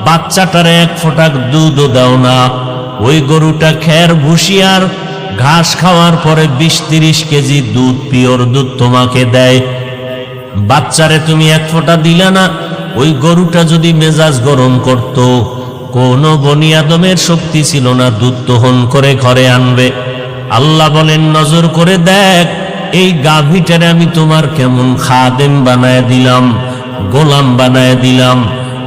বাচ্চাটারে এক ফোঁটা দুধও দাও না। ওই গরুটা খের ভুসি আর ঘাস খাওয়ার পরে 20-30 কেজি দুধ, পিওর দুধ তোমাকে দেয়। বাচ্চারে তুমি এক ফোঁটা দিলে না। ওই গরুটা যদি মেজাজ গরম করত, কোন বনি আদমের শক্তি ছিল না দুধ দহন করে ঘরে আনবে। আল্লাহ বলেন, নজর করে দেখ, এই গাভীটারে আমি তোমার কেমন খাদেম বানায় দিলাম, গোলাম বানায় দিলাম।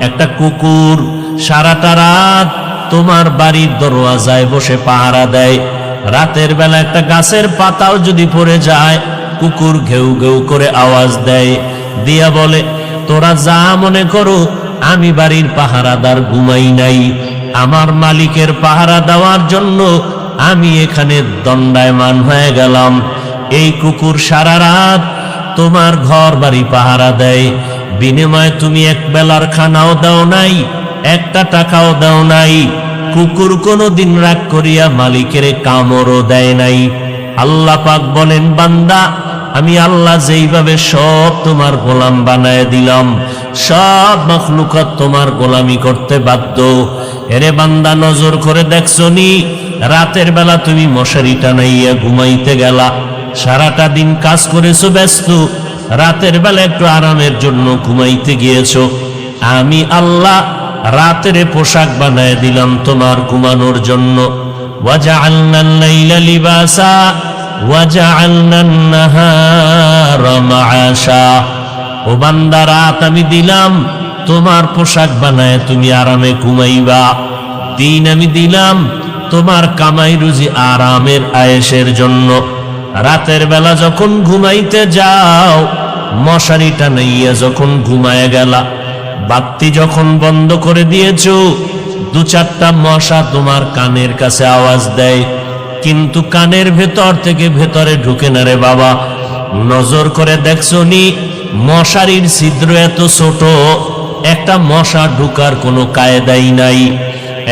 একটা কুকুর সারাটা রাত তোমার বাড়ির দরওয়াজায় বসে পাহারা দেয়। রাতের বেলা একটা গাছের পাতাও যদি পড়ে যায়, কুকুর ঘেউ ঘেউ করে আওয়াজ দেয়, দিয়া বলে, তোরা যা মনে করো, আমি বাড়ির পাহারাদার ঘুমাই নাই। আমার মালিকের পাহারা দেওয়ার জন্য আমি এখানে দণ্ডায়মান হয়ে গেলাম। এই কুকুর সারা রাত তোমার ঘর বাড়ি পাহারা দেয়, বিনিময়ে তুমি এক বেলার খানাও দাও নাই, একটা টাকাও দাও নাই। কুকুর কোনোদিন রাগ করিয়া মালিকের কামড়ও দেয় নাই। আল্লাহ পাক বলেন, বান্দা, আমি আল্লাহ যেইভাবে সব তোমার গোলাম বানায় দিলাম, সব মখলুকাত তোমার গোলামি করতে বাধ্য। এরে বান্দা, নজর করে দেখছো নি, রাতের বেলা তুমি মশারি টানাইয়া ঘুমাইতে গেলা, সারাটা দিন কাজ করেছো ব্যস্ত, রাতের বেলা একটু আরামের জন্য ঘুমাইতে গিয়েছো। আমি আল্লাহ রাতের পোশাক বানায় দিলাম তোমার ঘুমানোর জন্য। ওয়াজআলনাল লাইলা লিবাসা ওয়াজআলনান নাহারা মাআশা। ও বান্দা, রাত আমি দিলাম তোমার পোশাক বানায় তুমি আরামে ঘুমাইবা, দিন আমি দিলাম তোমার কামাই রুজি আরামের আয়েশের জন্য। রাতের বেলা যখন ঘুমাইতে যাও, মশারি টানাইয়া যখন ঘুমায় গেলা, বাতি যখন বন্ধ করে দিয়েছো, 2-4টা মশা তোমার কানের কাছে আওয়াজ দেয়, কিন্তু কানের ভেতর থেকে ভেতরে ঢুকে না রে বাবা। নজর করে দেখছো নি, মশারির ছিদ্র এত ছোট, একটা মশা ঢুকার কোনো কায়দাই নাই।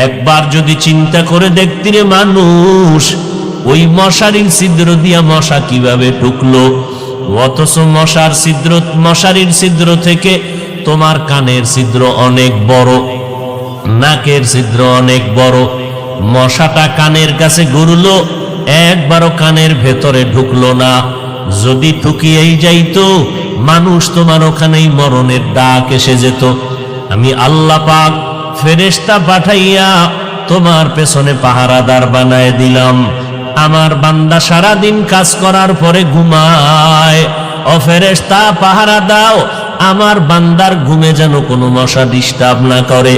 একবার যদি চিন্তা করে দেখতি রে মানুষ, ওই মশারির ছিদ্র দিয়া মশা কিভাবে ঢুকলো, অথচ মশারির ছিদ্র থেকে তোমার কানের ছিদ্র অনেক বড়, নাকের ছিদ্র অনেক বড়। মশাটা কানের কাছে ঘুরলো, একবারও কানের ভেতরে ঢুকলো না। যদি ঢুকিয়েই যাইতো, মানুষ তোমার ওখানেই মরণের ডাক এসে যেত। আমি আল্লাহ পাক ফেরেশতা পাঠাইয়া তোমার পেছনে পাহারাদার বানায় দিলাম। আমার বান্দা সারাদিন কাজ করার পরে ঘুমায়, ও ফেরেশতা পাহারা দাও আমার বান্দার ঘুমে যেন কোনো মশা ডিস্টার্ব না করে।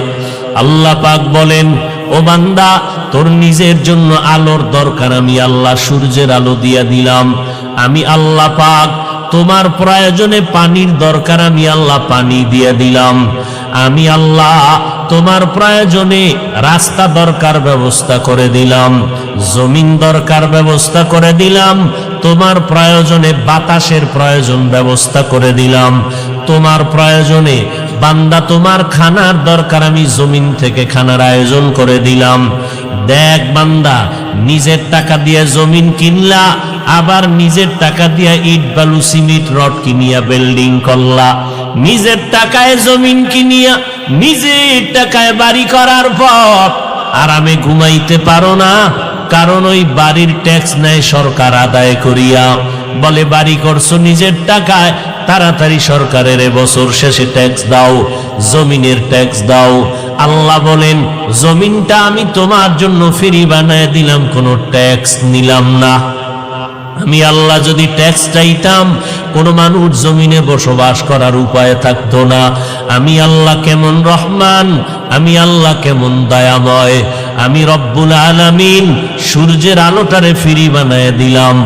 আল্লাহ পাক বলেন, ও বান্দা, তোর নিজের জন্য আলোর দরকার, আমি আল্লাহ সূর্যের আলো দিয়া দিলাম। আমি আল্লাহ পাক তোমার প্রয়োজনে পানির দরকার, আমি আল্লাহ পানি দিয়ে দিলাম। আমি আল্লাহ তোমার প্রয়োজনে রাস্তা দরকার ব্যবস্থা করে দিলাম, জমিন দরকার ব্যবস্থা করে দিলাম। তোমার প্রয়োজনে বাতাসের প্রয়োজন ব্যবস্থা করে দিলাম। তোমার প্রয়োজনে বান্দা তোমার খানার দরকার, আমি জমিন থেকে খানার আয়োজন করে দিলাম। দেখ বান্দা, নিজের টাকা দিয়ে জমিন কিনলা, আবার নিজের টাকা দিয়া ইট বালু সিমেন্ট রড কিনিয়া বিল্ডিং করলা। নিজের টাকায় জমিন কিনিয়া নিজের টাকায় বাড়ি করার পর আরামে ঘুমাইতে পারো না, কারণ ওই বাড়ির ট্যাক্স নেয় সরকার আদায় করিয়া। বলে বাড়ি করছো নিজের টাকায়, তাড়াতাড়ি সরকারের বছর শেষে ট্যাক্স দাও, জমিনের ট্যাক্স দাও। আল্লাহ বলেন, জমিনটা আমি তোমার জন্য ফ্রি বানায় দিলাম, কোনো ট্যাক্স নিলাম না। আমি আল্লাহ যদি ট্যাক্স চাইতাম, কোনো মানুষ জমিনে বসবাস করার উপায় থাকতো না। আমি আল্লাহ কেমন রহমান, আমি আল্লাহ কেমন দয়াময়। আমি রব্বুল আলামিন সূর্যের আলোটারে ফ্রি বানায় দিলাম,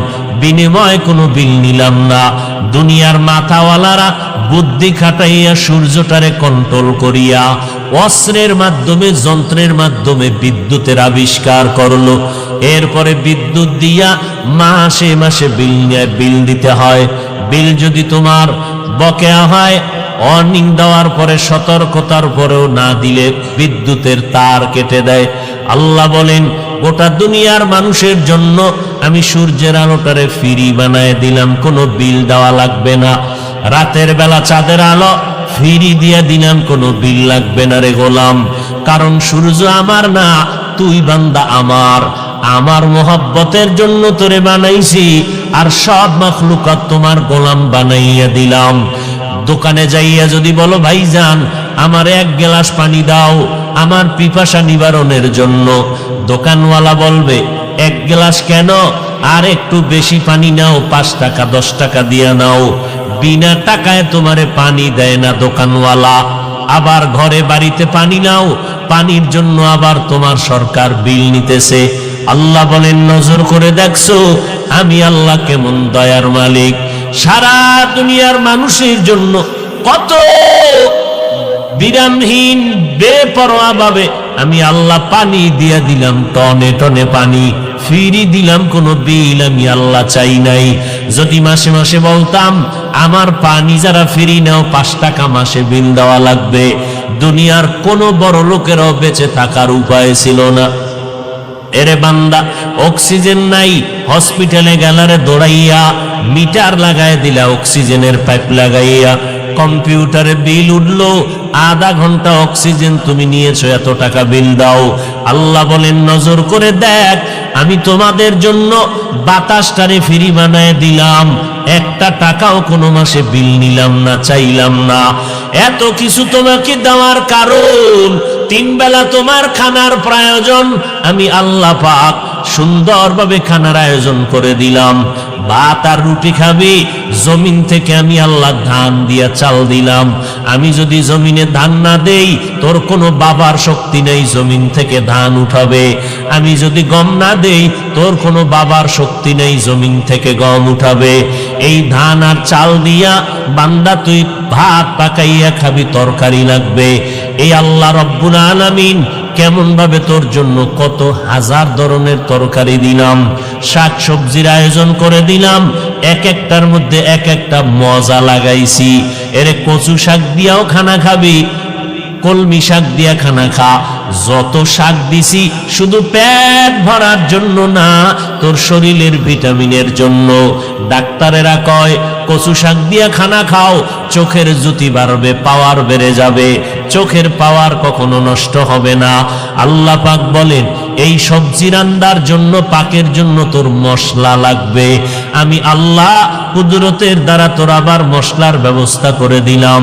বিনিময়ে কোনো বিল নিলাম না। দুনিয়ার মাথাওয়ালারা বুদ্ধি খাটাইয়া সূর্যটারে কন্ট্রোল করিয়া অস্ত্রের মাধ্যমে, যন্ত্রের মাধ্যমে বিদ্যুতের আবিষ্কার করলো। এরপরে বিদ্যুৎ দিয়া মাসে মাসে বিল দিতে হয়। বিল যদি তোমার বকেয়া হয়, ওয়ার্নিং দেওয়ার পরে, সতর্কতার পরেও না দিলে বিদ্যুতের তার কেটে দেয়। আল্লাহ বলেন, গোটা দুনিয়ার মানুষের জন্য আমি সূর্যের আলোটারে ফ্রি বানায় দিলাম, কোনো বিল দেওয়া লাগবে না। রাতের বেলা চাঁদের আলো ফ্রি দিয়ে দিলাম, কোনো বিল লাগবে না রে গোলাম। কারণ সূর্য আমার না, তুই বান্দা আমার। আমার মোহাব্বতের জন্য তোরে বানাইছি, আর সব মাখলুকাত তোমার গোলাম বানাইয়া দিলাম। দোকানে যাইয়া যদি বলো ভাইজান আমার এক গ্লাস পানি দাও আমার পিপাসা নিবারণের জন্য, দোকানওয়ালা বলবে এক গ্লাস কেন, আর একটু বেশি পানি নাও, 5 টাকা 10 টাকা দিয়া নাও। বিনা টাকায় তোমারে পানি দেয় না দোকানওয়ালা। আবার ঘরে বাড়িতে পানি নাও, পানির জন্য আবার তোমার সরকার বিল নিতেছে। আল্লাহ বলেন নজর করে দেখছো আমি আল্লাহ কেমন দয়ার মালিক। সারা দুনিয়ার মানুষের জন্য কত বিরামহীন বেপরোয়া ভাবে আমি আল্লাহ পানি দিয়া দিলাম, টনে টনে পানি ফিরি দিলাম, কোনো বিল আমি আল্লাহ চাই নাই। যদি মাসে মাসে বলতাম আমার পানি যারা ফিরি নাও 5 টাকা মাসে বিল দেওয়া লাগবে, দুনিয়ার কোনো বড় লোকেরও বেঁচে থাকার উপায় ছিল না। এরে বান্দা অক্সিজেন নাই, হসপিটালে গেলারে দৌড়াইয়া মিটার লাগাই দিলা, অক্সিজেনের পাইপ লাগাইয়া। কম্পিউটারে বিল উঠলো, আধা ঘন্টা অক্সিজেন তুমি নিয়েছো, এত টাকা বিল দাও। আল্লাহ বলেন নজর করে দেখ আমি তোমাদের জন্য বাতাসটারে ফ্রি বানায় দিলাম, 1 টাকাও কোনো মাসে বিল নিলাম না, চাইলাম না। এত কিছু তোমাকে দেওয়ার কারণ 3 বেলা তোমার খানার প্রয়োজন, আমি আল্লাহ পাক সুন্দরভাবে খানার আয়োজন করে দিলাম। ভাত আর রুটি খাবি, জমিন থেকে আমি আল্লাহ ধান দিয়া চাল দিলাম। আমি যদি জমিনে ধান না দেই তোর কোনো বাবার শক্তি নেই জমিন থেকে ধান উঠাবে। আমি যদি গম না দেই তোর কোনো বাবার শক্তি নেই জমিন থেকে গম উঠাবে। এই ধান আর চাল দিয়া বান্দা তুই ভাত পাকাইয়া খাবি, তরকারি লাগবে। এই আল্লাহ রব্বুল আলামিন কেমন ভাবে তোর জন্য কত হাজার ধরনের তরকারি দিলাম, শাক সবজির আয়োজন করে দিলাম, এক একটার মধ্যে এক একটা মজা লাগাইছি। এরে কচু শাক দিয়াও খানা খাবি, কলমি শাক দিয়া খানা খা। যত শাক দিছি শুধু পেট ভরার জন্য না, তোর শরীরের ভিটামিনের জন্য। ডাক্তারেরা কয় কচু শাক দিয়া খানা খাও, চোখের জ্যোতি বাড়বে, পাওয়ার বেড়ে যাবে, চোখের পাওয়ার কখনো নষ্ট হবে না। আল্লাহ পাক বলেন এই সবজি রান্নার জন্য পাকের জন্য তোর মশলা লাগবে। আমি আল্লাহ কুদরতের দ্বারা তোর আবার মশলার ব্যবস্থা করে দিলাম,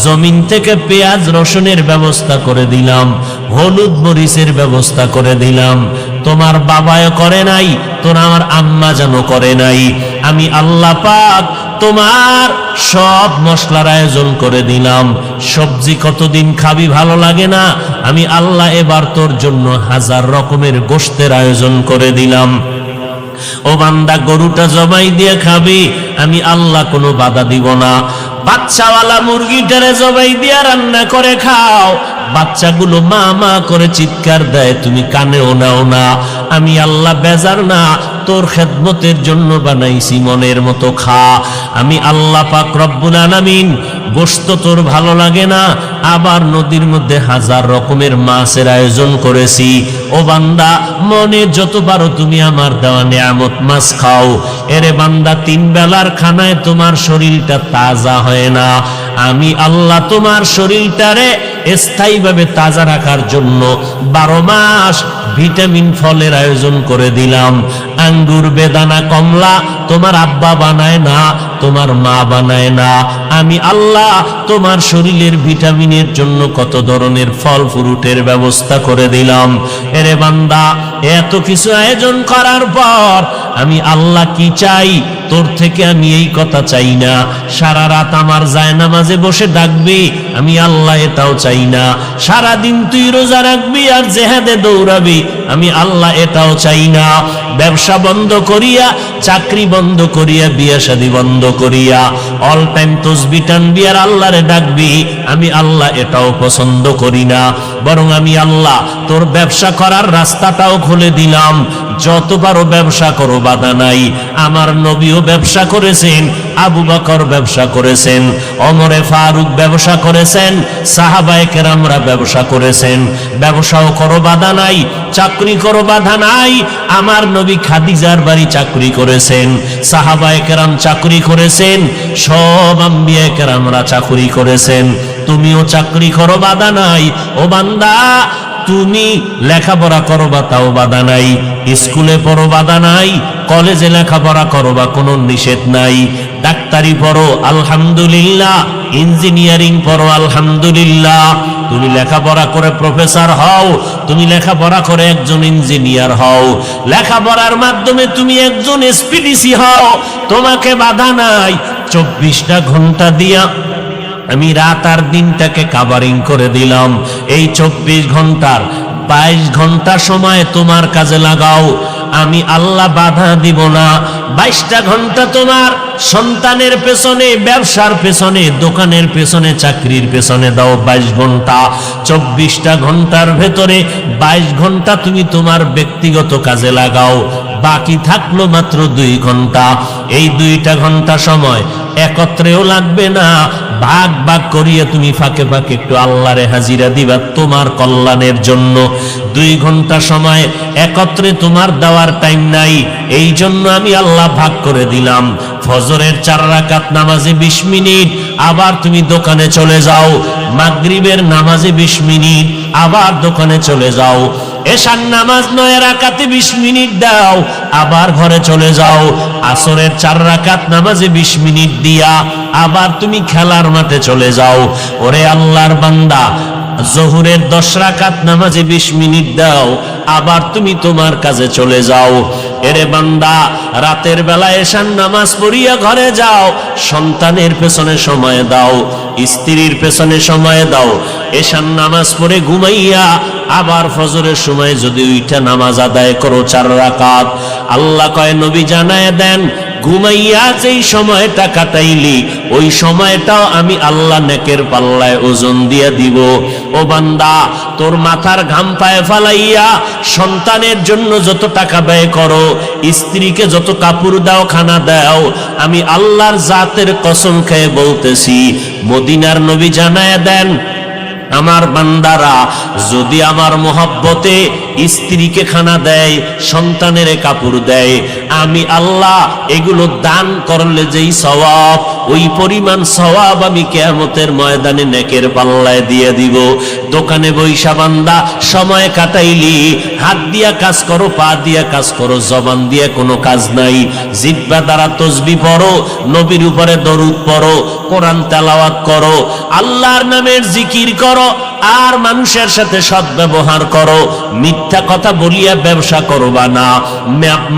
জমিন থেকে পেঁয়াজ রসুনের ব্যবস্থা করে দিলাম, হলুদ মরিচের ব্যবস্থা করে দিলাম। তোমার বাবাও করে নাই, তোর আমার আম্মা যেন করে নাই। আমি আল্লাহ পাক তোমার সব মশলার আয়োজন করে দিলাম। সবজি কতদিন খাবি ভালো লাগে না, আমি আল্লাহ এবার তোর জন্য 1000 রকমের গোশতের আয়োজন করে দিলাম। ও বান্দা গরুটা জবাই দিয়ে খাবি, আমি আল্লাহ কোনো বাধা দিব না। বাচ্চাওয়ালা মুরগিটারে জবাই দিয়া রান্না করে খাও, বাচ্চাগুলো মা মা করে চিৎকার দেয়, তুমি কানেও নাও না। আমি আল্লাহ বেজার না, তোর খেদমতের জন্য বানাইছি, মনের মতো খা। আমি আল্লাহ পাক রব্বুল আলামিন গোশত তোর ভালো লাগে না, আবার নদীর মধ্যে 1000 রকমের মাছের আয়োজন করেছি। ও বান্দা মনে যত পারো তুমি আমার দেওয়া নিয়ামত মাছ খাও। এরে বান্দা 3 বেলার খানায় তোমার শরীরটা তাজা হয় না, আমি আল্লাহ তোমার শরীরটারে স্থায়ীভাবে তাজা রাখার জন্য 12 মাস ভিটামিন ফলের আয়োজন করে দিলাম। আঙ্গুর, বেদানা, কমলা তোমার আব্বা বানায় না, তোমার মা বানায় না, আমি আল্লাহ তোমার শরীরের ভিটামিনের জন্য কত ধরনের ফল ফ্রুটের ব্যবস্থা করে দিলাম। এরে বান্দা এত কিছু আয়োজন করার পর আমি আল্লাহ কি চাই তোর থেকে? আমি এই কথা চাই না সারা রাত আমার জায়নামাজে বসে ডাকবি, আমি আল্লাহ এটাও চাই না সারাদিন তুই রোজা রাখবি আর জেহাদে দৌড়াবি, আমি আল্লাহ এটাও চাই না ব্যবসা বন্ধ করিয়া, চাকরি বন্ধ করিয়া, বিয়ে শাদী বন্ধ করিয়া অল টাইম তসবিহ টানবি আর আল্লাহরে ডাকবি, আমি আল্লাহ এটাও পছন্দ করি না। বরং আমি আল্লাহ তোর ব্যবসা করার রাস্তাটাও খুলে দিলাম, যত পারো ব্যবসা করো, বাধা নাই। আমার নবীও ব্যবসা করেছেন, আবু বকর ব্যবসা করেছেন, ওমরে ফারুক ব্যবসা করেছেন, সাহাবায়ে কেরামরা ব্যবসা করেছেন। ব্যবসাও করো, বাধা নাই, চাকরি করো, বাধা নাই। আমার নবী খাদিজার বাড়ি চাকরি করেছেন, সাহাবায়ে কেরাম চাকরি করেছেন, সব আম্বিয়া কেরামরা চাকরি করেছেন। তুমিও চাকরি করো, বাধা নাই। ও বান্দা, তুমি লেখাপড়া করো বা তাও বাধা নাই, স্কুলে পড়ো বাধা নাই, কলেজে লেখাপড়া করো বা কোনো নিষেধ নাই, ডাক্তারি পড়ো আলহামদুলিল্লাহ, ইঞ্জিনিয়ারিং পড়ো আলহামদুলিল্লাহ, তুমি লেখাপড়া করে প্রফেসর হও, তুমি লেখাপড়া করে একজন ইঞ্জিনিয়ার হও, লেখাপড়ার মাধ্যমে তুমি একজন এসপিডিসি হও, তোমাকে বাধা নাই। 24টা ঘন্টা দিয়া আমি রাত আর দিনটাকে কাভারিং করে দিলাম। এই 24 ঘন্টার 22 ঘন্টা সময় তোমার কাজে লাগাও, আমি আল্লাহ বাধা দিব না। 22টা ঘন্টা তোমার সন্তানের পেছনে, ব্যবসার পেছনে, দোকানের পেছনে, চাকরির পেছনে দাও 22 ঘন্টা। 24টা ঘন্টার ভেতরে 22 ঘন্টা তুমি তোমার ব্যক্তিগত কাজে লাগাও, বাকি থাকলো মাত্র 2 ঘন্টা। এই 2টা ঘন্টা সময় একত্রেও লাগবে না, ভাগ ভাগ করিয়ে তুমি ফাঁকে ফাঁকে একটু আল্লাহরে হাজিরা দিবা তোমার কল্যাণের জন্য। 2 ঘন্টা সময় একত্রে তোমার দেওয়ার টাইম নাই, এই জন্য আমি আল্লাহ ভাগ করে দিলাম। ফজরের 4 রাকাত নামাজে 20 মিনিট, আবার তুমি দোকানে চলে যাও। মাগরিবের নামাজে 20 মিনিট, আবার দোকানে চলে যাও। এশার নামাজ 9 রাকাতে 20 মিনিট দাও, আবার ঘরে চলে যাও। আসরের 4 রাকাত নামাজে 20 মিনিট দিয়া আবার তুমি খেলার মাঠে চলে যাও। ওরে আল্লাহর বান্দা, জোহরের 10 রাকাত নামাজে 20 মিনিট দাও, আবার তুমি তোমার কাজে চলে যাও। এরে বান্দা, রাতের বেলা এশার নামাজ পড়িয়া ঘরে যাও, সন্তানের পেছনে সময় দাও, স্ত্রীর পেছনে সময় দাও। এশার নামাজ পড়ে ঘুমাইয়া আবার ফজরের সময় যদি উইঠা নামাজ আদায় করো 4 রাকাত। আল্লাহ কয়, নবী জানায় দেন, ঘুমাইয়া যেই সময়টা কাটাইলি ওই সময়টাও আমি আল্লাহ নেকের পাল্লায় ওজন দিয়ে দিব। ও বান্দা, তোর মাথার ঘাম পায়ে ফালাইয়া সন্তানের জন্য যত টাকা ব্যয় করো, স্ত্রীকে যত কাপড় দাও, খানা দাও, আমি আল্লাহর জাতের কসম খেয়ে বলতেছি, মদিনার নবী জানায় দেন, আমার বান্দারা যদি আমার মহব্বতে স্ত্রীকে খানা দেয়, সন্তানের কাপড় দেয়, আমি আল্লাহ এগুলো দান করলে যেই সওয়াব, ওই পরিমাণ সওয়াব আমি কিয়ামতের ময়দানে নেকের পাল্লায় দিয়ে দিব। দোকানে বৈশা বান্দা সময় কাটাইলি, হাত দিয়া কাজ করো, পা দিয়া কাজ করো, জবান দিয়া কোনো কাজ নাই। জিহ্বা দ্বারা তাসবিহ পড়ো, নবীর উপরে দরুদ পড়ো, কোরআন তেলাওয়াত করো, আল্লাহর নামের জিকির করো, আর মানুষের সাথে সদ্ব্যবহার করো। মিথ্যা কথা বলিয়া ব্যবসা করবা না,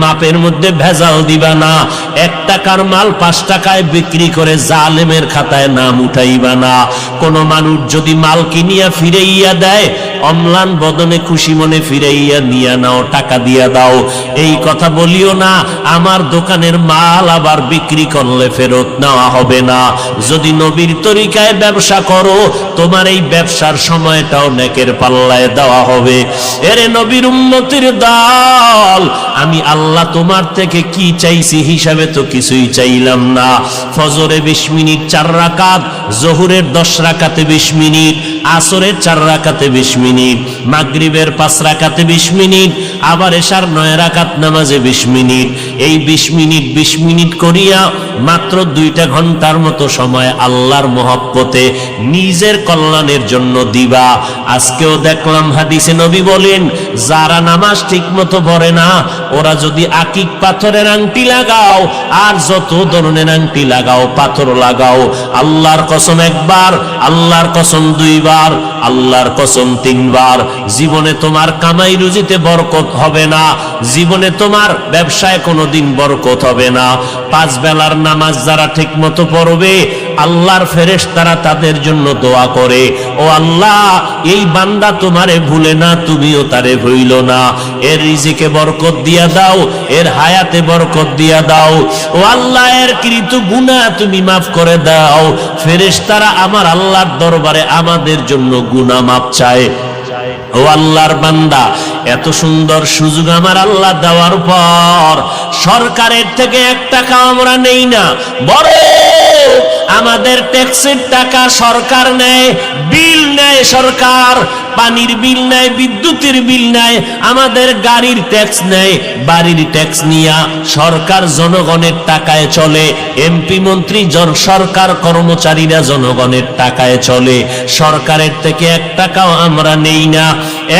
মাপের মধ্যে ভেজাল দিবা না, 1 টাকার মাল 5 টাকায় বিক্রি করে জালেমের খাতায় নাম উঠাইবা না। কোন মানুষ যদি মাল কিনিয়া ফিরাইয়া দেয়, অম্লান বদনে খুশি মনে ফিরাইয়া নিয়া নাও, টাকা দিয়া দাও। এই কথা বলিও না, আমার দোকানের মাল আবার বিক্রি করলে ফেরত নেওয়া হবে না। যদি নবীর তরিকায় ব্যবসা করো, তোমার এই ব্যবসার সময়টাও নেকের পাল্লায় দেওয়া হবে। এরে নবীর উম্মতের দল, আমি আল্লাহ তোমার থেকে কি চাইছি হিসাবে তো কিছুই চাইলাম না। ফজরে 20 মিনিট 4 রাকাত, জোহরের 10 রাকাতে 20 মিনিট, আসরের 4 রাকাতে 20 মিনিট, মাগরিবের 5 রাকাতে 20 মিনিট, আবার এশার 9 রাকাত নামাজে 20 মিনিট। এই 20 মিনিট 20 মিনিট করিয়া মাত্র 2টা ঘন্টার মতো সময় আল্লাহর মহব্বতে নিজের কল্যাণের জন্য দিবা। আজকেও দেখলাম হাদিসে নবী বলেন, যারা নামাজ ঠিক মতো পড়ে না, ওরা যদি আকিক পাথরের আংটি লাগাও আর যত ধরনের আংটি লাগাও, পাথর লাগাও, আল্লাহর কসম 1 বার, আল্লাহর কসম 2 বার, আল্লাহর কসম 3 বার, জীবনে তোমার কামাই রুজিতে বরকত হবে না, জীবনে তোমার ব্যবসায় কোনোদিন বরকত হবে না। 5 বেলার নামাজ যারা ঠিক মতো পড়বে, আল্লাহর ফেরেশতারা তাদের জন্য দোয়া করে, ও আল্লাহ, এই বান্দা তোমারে ভুলে না, তুমিও তারে ভুইল না, এর রিজিকে বরকত দিয়া দাও, এর হায়াতে বরকত দিয়া দাও। ও আল্লাহ, এর কৃত গুনাহ তুমি মাফ করে দাও। ফেরেশতারা আমার আল্লাহর দরবারে আমাদের জন্য গুনাহ মাফ চায়। ও আল্লাহর বান্দা, এত সুন্দর সুযোগ আমার আল্লাহ দেওয়ার পর সরকারের থেকে 1 টাকা আমরা নেই না, বরং আমাদের ট্যাক্সের টাকা সরকার নেয়, বিল নেয় সরকার, পানির বিল নেয়, বিদ্যুতের বিল নেয়, আমাদের গাড়ির ট্যাক্স নেয়, বাড়ির ট্যাক্স নিয়া সরকার জনগণের টাকায় চলে, এমপি মন্ত্রী সরকার, কর্মচারীরা জনগণের টাকায় চলে, সরকারের থেকে 1 টাকাও আমরা নেই না।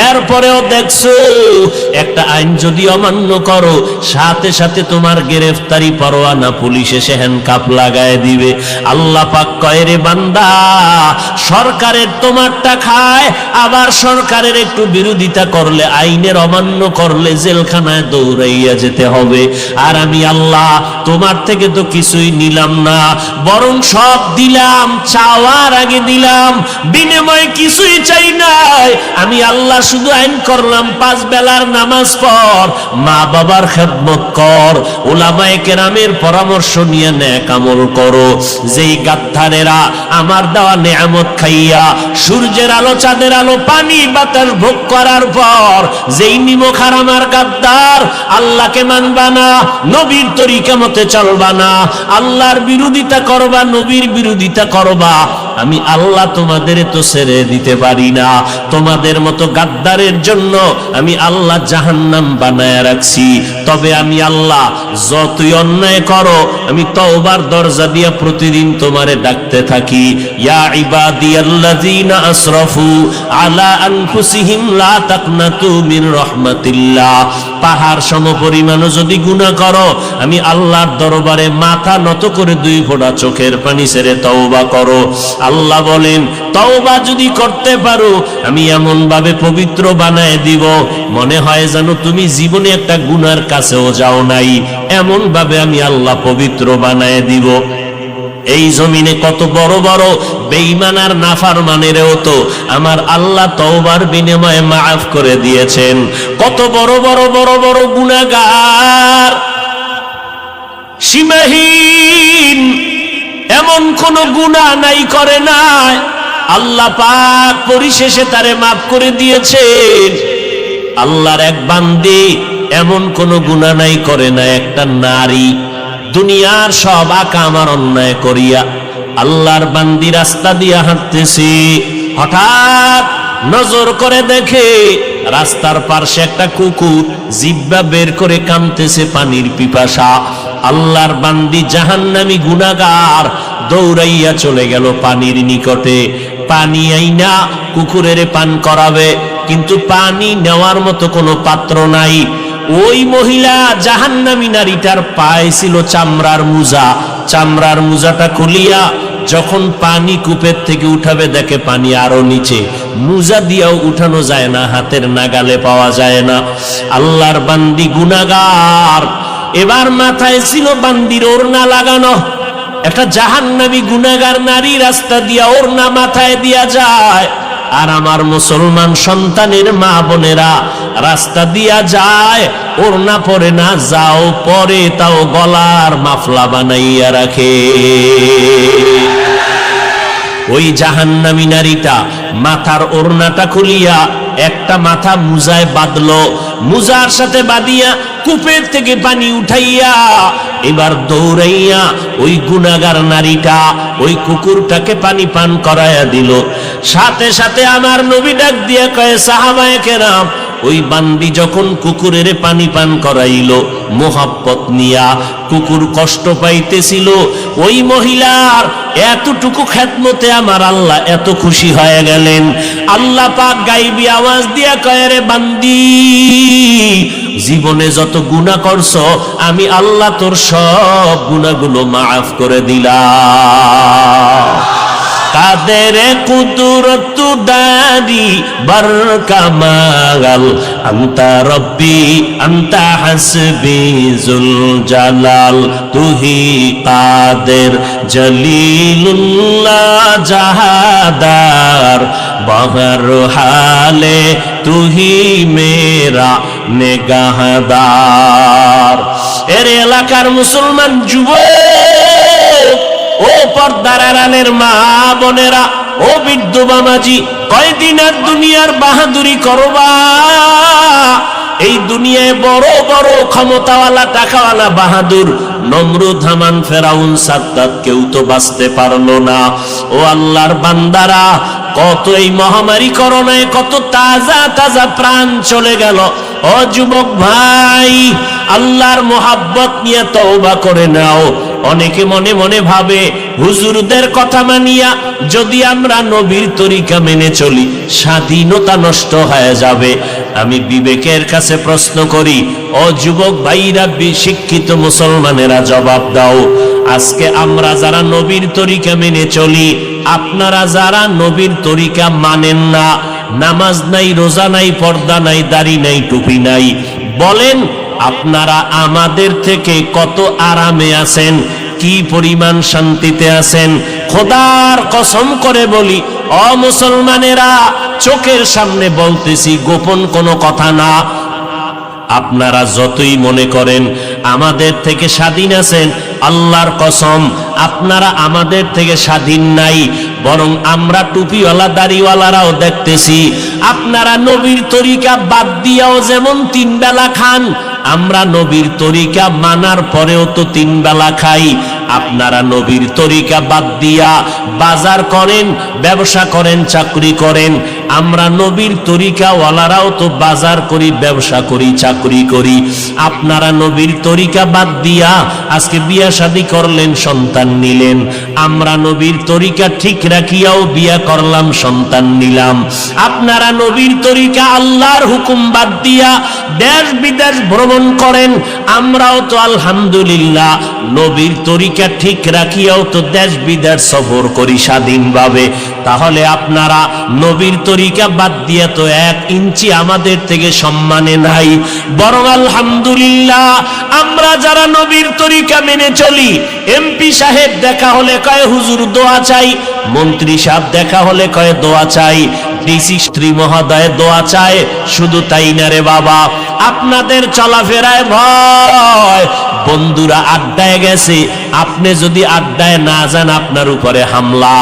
এরপরেও দেখছো একটা আইন যদি অমান্য করো, সাথে সাথে তোমার গ্রেফতারি পরোয়ানা পুলিশ এসে হ্যান্ডকাপ লাগায় দিবে। আল্লাহ পাক কয়, রে বান্দা, সরকারের তোমারটা খায়, আবার সরকারের একটু বিরোধিতা করলে, আইনের অমান্য করলে জেলখানায় দৌড়াইয়া যেতে হবে। আর আমি আল্লাহ তোমার থেকে তো কিছুই নিলাম না, বরং সব দিলাম, চাওয়ার আগে দিলাম, বিনিময়ে কিছুই চাই নাই। আমি আল্লাহ শুধু আইন করলাম 5 বেলার নামাজ পড়, মা বাবার খেদমত কর, উলামায়ে কেরামের পরামর্শ নিয়ে নেক আমল করো। যেই গাদ্দারেরা আমার দেওয়া নেয়ামত খাইয়া সূর্যের আলো, চাঁদের আলো, পানি বাতাস ভোগ করার পর যেই নিমখার আমার গাদ্দার, আল্লাহকে মানবা না, নবীর তরিকা মতে চলবা না, আল্লাহর বিরোধিতা করবা, নবীর বিরোধিতা করবা, আমি আল্লাহ তোমাদের তো ছেড়ে দিতে পারি না। তোমাদের মতো গাদ্দারের জন্য আমি আল্লাহ জাহান্নাম বানায় রাখছি। তবে আমি আল্লাহ যতই অন্যায় করো, আমি তওবার দরজা দিয়া প্রতিদিন তোমারে ডাকতে থাকি, ইয়া ইবাদিয়াল্লাযীনা আসরাফু আলা আনফুসিহিম লা তাকনাতু মির রাহমাতিল্লাহ। পাহাড় সমপরিমাণও যদি গুনাহ করো, আমি আল্লাহর দরবারে মাথা নত করে 2 ফোঁটা চোখের পানি ছেড়ে তওবা করো। আল্লাহ বলেন, তওবা যদি করতে পারো, আমি এমন ভাবে পবিত্র বানায় দিব, মনে হয় যেন তুমি জীবনে একটা গুনার কাছেও যাও নাই, এমন ভাবে আমি আল্লাহ পবিত্র বানায় দিব। এই জমিনে কত বড় বড় বেঈমান আর নাফরমানেরও তো আমার আল্লাহ তওবার বিনিময়ে মাফ করে দিয়েছেন। কত বড় বড় বড় বড় গুনাহগার, সীমাহীন, এমন কোন গুনাহ নাই করে নাই, আল্লাহ পাক পরিশেষে তারে মাফ করে দিয়েছেন। আল্লাহর এক বান্দি এমন কোন গুনাহ নাই করে না। একটা নারী দুনিয়ার সব আকাম আর অন্যায় করিয়া আল্লাহর বান্দি রাস্তা দিয়া হাঁটতেছে, হঠাৎ নজর করে দেখে রাস্তার পাশে একটা কুকুর জিহ্বা বের করে কাঁদতেছে, পানির পিপাসা। আল্লাহর বান্দি জাহান্নামী গুনাহগার দৌড়াইয়া চলে গেল পানির নিকটে, পানি আইনা কুকুরের পান করাবে, কিন্তু পানি নেওয়ার মতো কোনো পাত্র নাই। ওই মহিলা জাহান্নামী নারীটার পায়ে ছিল চামড়ার মুজা, চামড়ার মুজাটা খুলিয়া যখন পানি কূপের থেকে উঠাবে, দেখে পানি আরো নিচে, মুজা দিয়াও উঠানো যায় না, হাতের নাগালে পাওয়া যায় না। আল্লাহর বান্দি গুনাহগার, এবার মাথায় ছিল বান্দির ওড়না লাগানো। একটা জাহান্নামী গুনাহগার নারী রাস্তা দিয়া ওড়না মাথায় দিয়া যায়, আর আমার মুসলমান সন্তানের মা বোনেরা রাস্তা দিয়া যায়, ওড়না পরে না, যাও পরে তাও গলার মাফলা বানাইয়া রাখে। ওই জাহান্নামী নারীটা মাথার ওড়নাটা খুলিয়া একটা মাথা মুজায় বাঁধলো, মুজার সাথে বাঁধিয়া কূপের থেকে পানি উঠাইয়া এবার দৌড়াইয়া ওই গুনাহগার নারীটা ওই কুকুরটাকে পানি পান করাইয়া দিল। সাথে সাথে আমার নবী ডাক দিয়া কয়, সাহাবায়ে কেরাম, ওই বান্দি যখন কুকুরের পানি পান করাইল মোহাব্বত নিয়া, কুকুর কষ্ট পাইতেছিল, ওই মহিলার এতটুকু খেদমতে আমার আল্লাহ এত খুশি হয়ে গেলেন। আল্লাহ পাক গাইবি আওয়াজ দিয়া কয়, রে বান্দি, জীবনে যত গুনাহ করছো আমি আল্লাহ তোর সব গুনাহগুলো মাফ করে দিলাম। কাদের কুদরত দারি বার কামাল, আনতা রব্বি আনতা হাসবি জুল জালাল, তুহি কাদের জলিলুল্লাহ জাহাদার, বহর হালে তুহি মেরা নেগাহদার। এর এলাকার মুসলমান যুবক, ও পর্দার আড়ালের মা বোনেরা, ও বৃদ্ধ বামাজি, কয়দিন আর দুনিয়ার বাহাদুরি করবা? এই দুনিয়ায় বড় বড় ক্ষমতাওয়ালা টাকাওয়ালা বাহাদুর নমরুদ হামান ফেরাউন সাদ্দাত কেউ তো বাঁচতে পারলো না। ও আল্লাহর বান্দারা, কত এই মহামারী করোনায় কত তাজা তাজা প্রাণ চলে গেল। ও যুবক ভাই, আল্লাহর মোহাব্বত নিয়ে তওবা করে নাও। অনেকে মনে মনে ভাবে হুজুরদের কথা মানিয়া যদি আমরা নবীর তরিকা মেনে চলি স্বাধীনতা নষ্ট হয়ে যাবে। আমি বিবেকের কাছে প্রশ্ন করি, ও যুবক ভাইরা, শিক্ষিত মুসলমানেরা জবাব দাও। আজকে আমরা যারা নবীর তরিকা মেনে চলি, আপনারা যারা নবীর তরিকা মানেন না, নামাজ নাই, রোজা নাই, পর্দা নাই, দাড়ি নাই, টুপি নাই, বলেন আপনারা আমাদের থেকে কত আরামে আছেন, কি পরিমাণ শান্তিতে আছেন? খোদার কসম করে বলি, ও মুসলমানেরা, চোখের সামনে বলতেছি, গোপন কোনো কথা না। আপনারা যতই মনে করেন আমাদের থেকে স্বাধীন আছেন, আল্লাহর কসম আপনারা আমাদের থেকে স্বাধীন নাই। বরং আমরা টুপিওয়ালা দাড়িওয়ালারাও দেখতেছি আপনারা নবীর তরিকা বাদ দিয়াও যেমন 3 বেলা খান, আমরা নবীর তরিকা মানার পরেও তো 3 বেলা খাই। আপনারা নবীর তরিকা বাদ দিয়া বাজার করেন, ব্যবসা করেন, চাকরি করেন। আমরা নবীর তরিকা ওয়ালারাও তো বাজার করি, ব্যবসা করি, চাকরি করি। আপনারা নবীর তরিকা বাদ দিয়া আজকে বিয়া শাদী করলেন, সন্তান নিলেন। আমরা নবীর তরিকা ঠিক রাখিয়াও বিয়া করলাম, সন্তান নিলাম। আপনারা নবীর তরিকা আল্লাহর হুকুম বাদ দিয়া দেশ বিদেশ ভ্রমণ করেন। আমরাও তো আলহামদুলিল্লাহ নবীর তরিকা ঠিক রাখিয়াও তো দেশ বিদেশ সফর করি স্বাধীনভাবে। তাহলে আপনারা নবীর তরিকা বাদ দিয়া তো 1 ইঞ্চি আমাদের থেকে সম্মানে নাই। বরং আলহামদুলিল্লাহ আমরা যারা নবীর তরিকা মেনে চলি, এমপি সাহেব দেখা হলে কয় হুজুর দোয়া চাই, মন্ত্রী সাহেব দেখা হলে কয় দোয়া চাই, ডিসি স্ত্রী মহোদয় দোয়া চায়। শুধু তাই না রে বাবা, আপনাদের চলাফেরায় ভয়। বন্ধুরা আড্ডায় গেছে, আপনি যদি আড্ডায় না যান আপনার উপরে হামলা।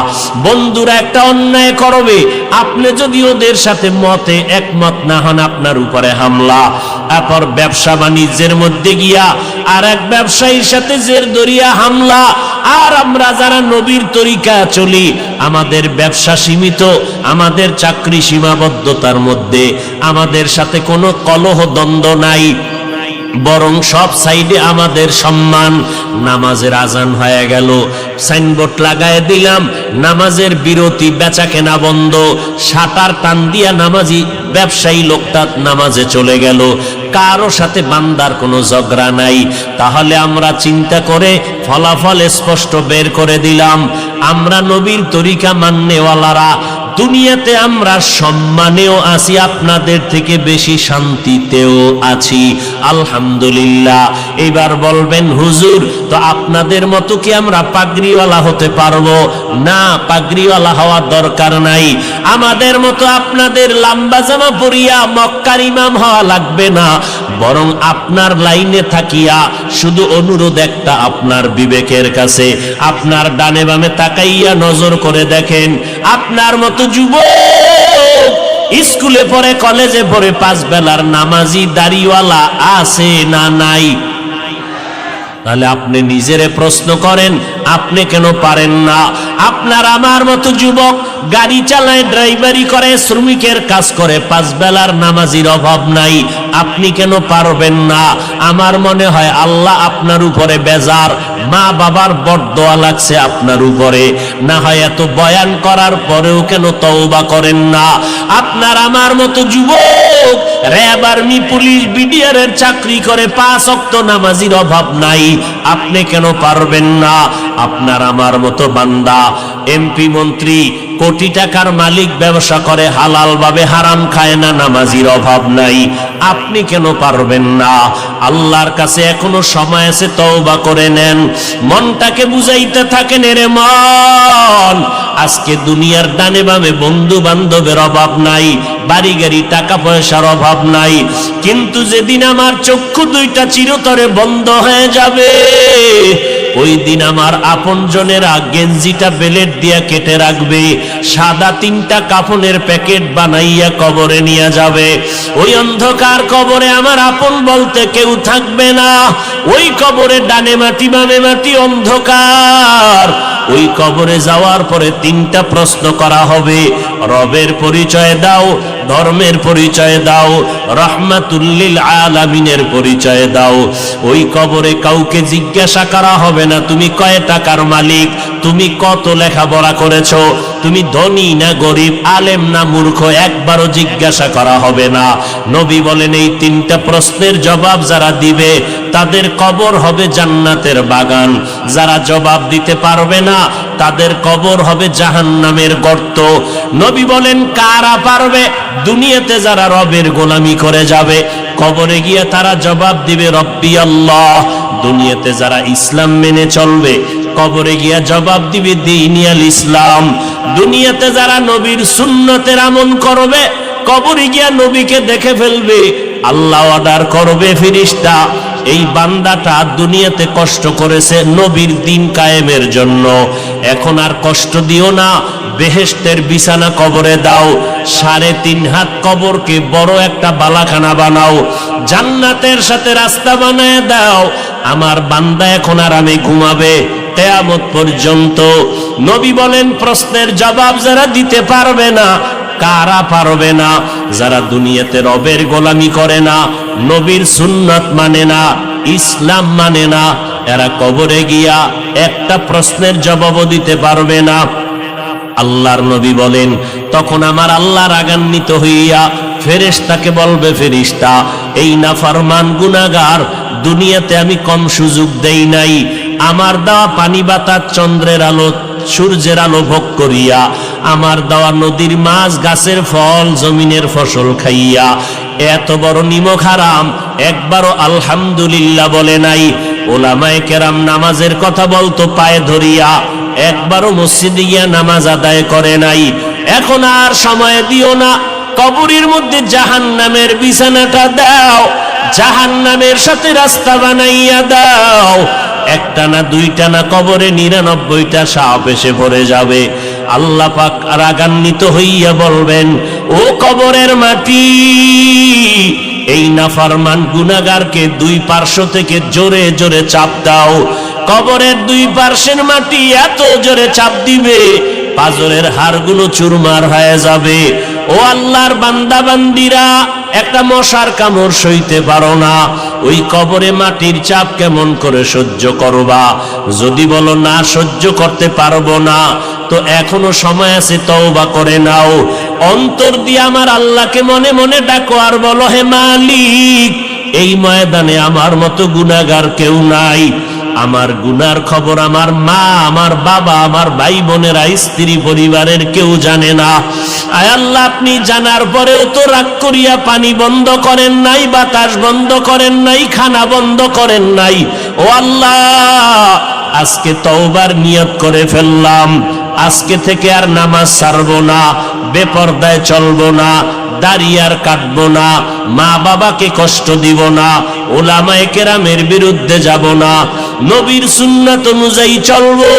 বন্ধুরা একটা অন্যায় করবে, আপনি যদি ওদের সাথে মতে একমত না হন আপনার উপরে হামলা। তারপর ব্যবসা বাণিজ্যের মধ্যে গিয়া আর এক ব্যবসায়ীর সাথে জের ধরিয়া হামলা। আর আমরা যারা নবীর তরিকা চলি, আমাদের ব্যবসা সীমিত, আমাদের চাকরি সীমাবদ্ধতার মধ্যে, আমাদের সাথে কোনো কলহ দ্বন্দ্ব নাই, বরং সব সাইডে আমাদের সম্মান। নামাজের আজান হয়ে গেল, সাইনবোর্ড লাগায় দিলাম নামাজের বিরতি, বেচা কেনা বন্ধ, শাটার টান দিয়া নামাজি ব্যবসায়ী লোকটা নামাজে চলে গেল, কারো সাথে বান্দার কোনো ঝগড়া নাই। তাহলে আমরা চিন্তা করে ফলাফল স্পষ্ট বের করে দিলাম, আমরা নবীর তরিকা মাননেওয়ালারা দুনিয়াতে আমরা সম্মানেও আছি, আপনাদের থেকে বেশি শান্তিতেও আছি আলহামদুলিল্লাহ। এবার বলবেন হুজুর, তো আপনাদের মতো কি আমরা পাগড়িওয়ালা হতে পারবো? না, পাগড়িওয়ালা হওয়ার দরকার নাই। আমাদের মতো আপনাদের লম্বা জামা পরিয়া মক্কার ইমাম হওয়া লাগবে না। বরং আপনার লাইনে থাকিয়া শুধু অনুরোধ একটা আপনার বিবেকের কাছে, আপনার ডানে বামে তাকাইয়া নজর করে দেখেন, আপনার মতো যুবক স্কুলে পড়ে, কলেজে পড়ে, 5 বেলার নামাজি দাড়িওয়ালা আছে না নাই? তাহলে আপনি নিজেরে প্রশ্ন করেন, আপনি কেন পারেন না? আপনার আমার মতো যুবক গাড়ি চালায়, ড্রাইভারি করে, শ্রমিকের কাজ করে, 5 বেলার নামাজির অভাব নাই, আপনি কেন পারবেন না? আমার মনে হয় আল্লাহ আপনার উপরে বেজার, মা বাবার বরদোয়া লাগছে আপনার উপরে। না হয় এত বয়ান করার পরেও কেন তওবা করেন না? আপনার আমার মতো যুবক র্যাব, আর্মি, পুলিশ, বিডিআর এর চাকরি করে, 5 ওয়াক্ত নামাজির অভাব নাই, আপনি কেন পারবেন না? আপনার আমার মতো বান্দা এমপি, মন্ত্রী, কোটি টাকার মালিক, ব্যবসা করে, হালাল ভাবে, হারাম খায় না, নামাজির অভাব নাই, আপনি কেন পারবেন না? আল্লাহর কাছে এখনো সময় আছে, তওবা করে নেন। মনটাকে বুঝাইতে থাকেন, এরে মন, আজকে দুনিয়ার ডানে বামে বন্ধু বান্ধবের অভাব নাই, বাড়ি গাড়ি, টাকা পয়সার অভাব নাই, কিন্তু যেদিন আমার চক্ষু 2টা চিরতরে বন্ধ হয়ে যাবে, ওই দিন আমার আপনজনেরা গেঞ্জিটা বেলেট দিয়া কেটে রাখবে, সাদা 3টা কাফনের প্যাকেট বানাইয়া কবরে নিয়ে যাবে। ওই অন্ধকার কবরে আমার আপন বলতে কেউ থাকবে না। ওই কবরে ডানে মাটি বামে মাটি অন্ধকার। ওই কবরে যাওয়ার পরে 3টা প্রশ্ন করা হবে, রবের পরিচয় দাও, ধর্মের পরিচয় দাও, রাহমাতুল লিল আলামিনের পরিচয় দাও। ওই কবরে কাউকে জিজ্ঞাসা করা হবে না তুমি কয় টাকার মালিক, তুমি কত লেখাপড়া করেছো, তুমি ধনী না গরিব, আলেম না মূর্খ, একবারও জিজ্ঞাসা করা হবে না। নবী বলেন এই 3টা প্রশ্নের জবাব যারা দিবে তাদের কবর হবে জান্নাতের বাগান। যারা জবাব দিতে পারবে না তাদের কবর হবে জাহান্নামের গর্ত। নবী বলেন কারা পারবে? দুনিয়াতে যারা রবের গোলামি করে যাবে, কবরে গিয়ে তারা জবাব দিবে রব্বি আল্লাহ। দুনিয়াতে যারা ইসলাম মেনে চলবে, কবরে গিয়া জবাব দিবে দীনিয়াল ইসলাম। দুনিয়াতে যারা নবীর সুন্নতের আমল করবে, কবরে গিয়া নবীকে দেখে ফেলবে, আল্লাহ অর্ডার করবে ফেরেশতা এই বান্দাটা দুনিয়াতে কষ্ট করেছে নবীর দ্বীন কায়েমের জন্য, এখন আর কষ্ট দিও না, বেহেশতের বিছানা কবরে দাও, 3.5 হাত কবরকে বড় একটা বালাখানা বানাও, জান্নাতের সাথে রাস্তা বানায় দাও, আমার বান্দা এখন আরামে ঘুমাবে কিয়ামত পর্যন্ত। নবী বলেন প্রশ্নের জবাব যারা দিতে পারবে না, কারা পারবে না? যারা দুনিয়াতে রবের গোলামি করে না, নবীর সুন্নাত মানে না, ইসলাম মানে না, এরা কবরে গিয়া একটা প্রশ্নের জবাবও দিতে পারবে না। আল্লাহর নবী বলেন তখন আমার আল্লাহ রাগান্বিত হইয়া ফেরেশতাকে বলবে, ফেরেশতা এই নাফরমান গুনাহগার দুনিয়াতে আমি কম সুযোগ দেই নাই, আমার দেওয়া পানি বাতাস চন্দ্রের আলো সূর্যের আলো ভোগ করিয়া, আমার দেওয়া নদীর মাছ গাছের ফল জমিনের ফসল খাইয়া এত বড় নিমক হারাম একবারও আলহামদুলিল্লাহ বলে নাই। ওলামায়ে কেরাম নামাজের কথা বলতো পায়ে ধরিয়া, একবারও মসজিদে গিয়া নামাজ আদায় করে নাই। এখন আর সময় দিও না, কবরের মধ্যে জাহান্নামের বিছানাটা দাও, জাহান্নামের সাথে রাস্তা বানাইয়া দাও। একটা না দুইটা না, কবরে 99টা সাপ এসে পড়ে যাবে। আল্লাহ পাক রাগান্বিত হইয়া বলবেন, ও কবরের মাটি, এই নাফরমান গুনাহগারকে 2 পার্শ্ব থেকে জোরে জোরে চাপ দাও। কবরের 2 পার্শ্বের মাটি এত জোরে চাপ দিবে পাজরের হাড়গুলো চুরমার হয়ে যাবে। ও আল্লাহর বান্দা বান্দিরা, একটা মশার কামড় সইতে পারো না, ওই কবরে মাটির চাপ কেমন করে সহ্য করবা? যদি বলো না সহ্য করতে পারবো না, তো এখনো সময় আছে, তওবা করে নাও। অন্তর দিয়ে আমার আল্লাহকে মনে মনে ডাকো আর বলো, হে মালিক, এই ময়দানে আমার মতো গুনাহগার কেউ নাই। আমার গুনার খবর আমার মা, আমার বাবা, আমার ভাই বোনেরা, স্ত্রী পরিবারের কেউ জানে না। আয় আল্লাহ, আপনি জানার পরেও তো রাগ করিয়া পানি বন্ধ করেন নাই, বাতাস বন্ধ করেন নাই, খানা বন্ধ করেন নাই। ও আল্লাহ, আজকে তওবার নিয়ত করে ফেললাম, আজকে থেকে আর নামাজ ছাড়বো না, বেপরদায় চলবো না, দাড়ি আর কাটবো না, মা বাবাকে কষ্ট দিব না, ওলামায়ে কেরামের বিরুদ্ধে যাব না, নবীর সুন্নাত অনুযায়ী চলবো,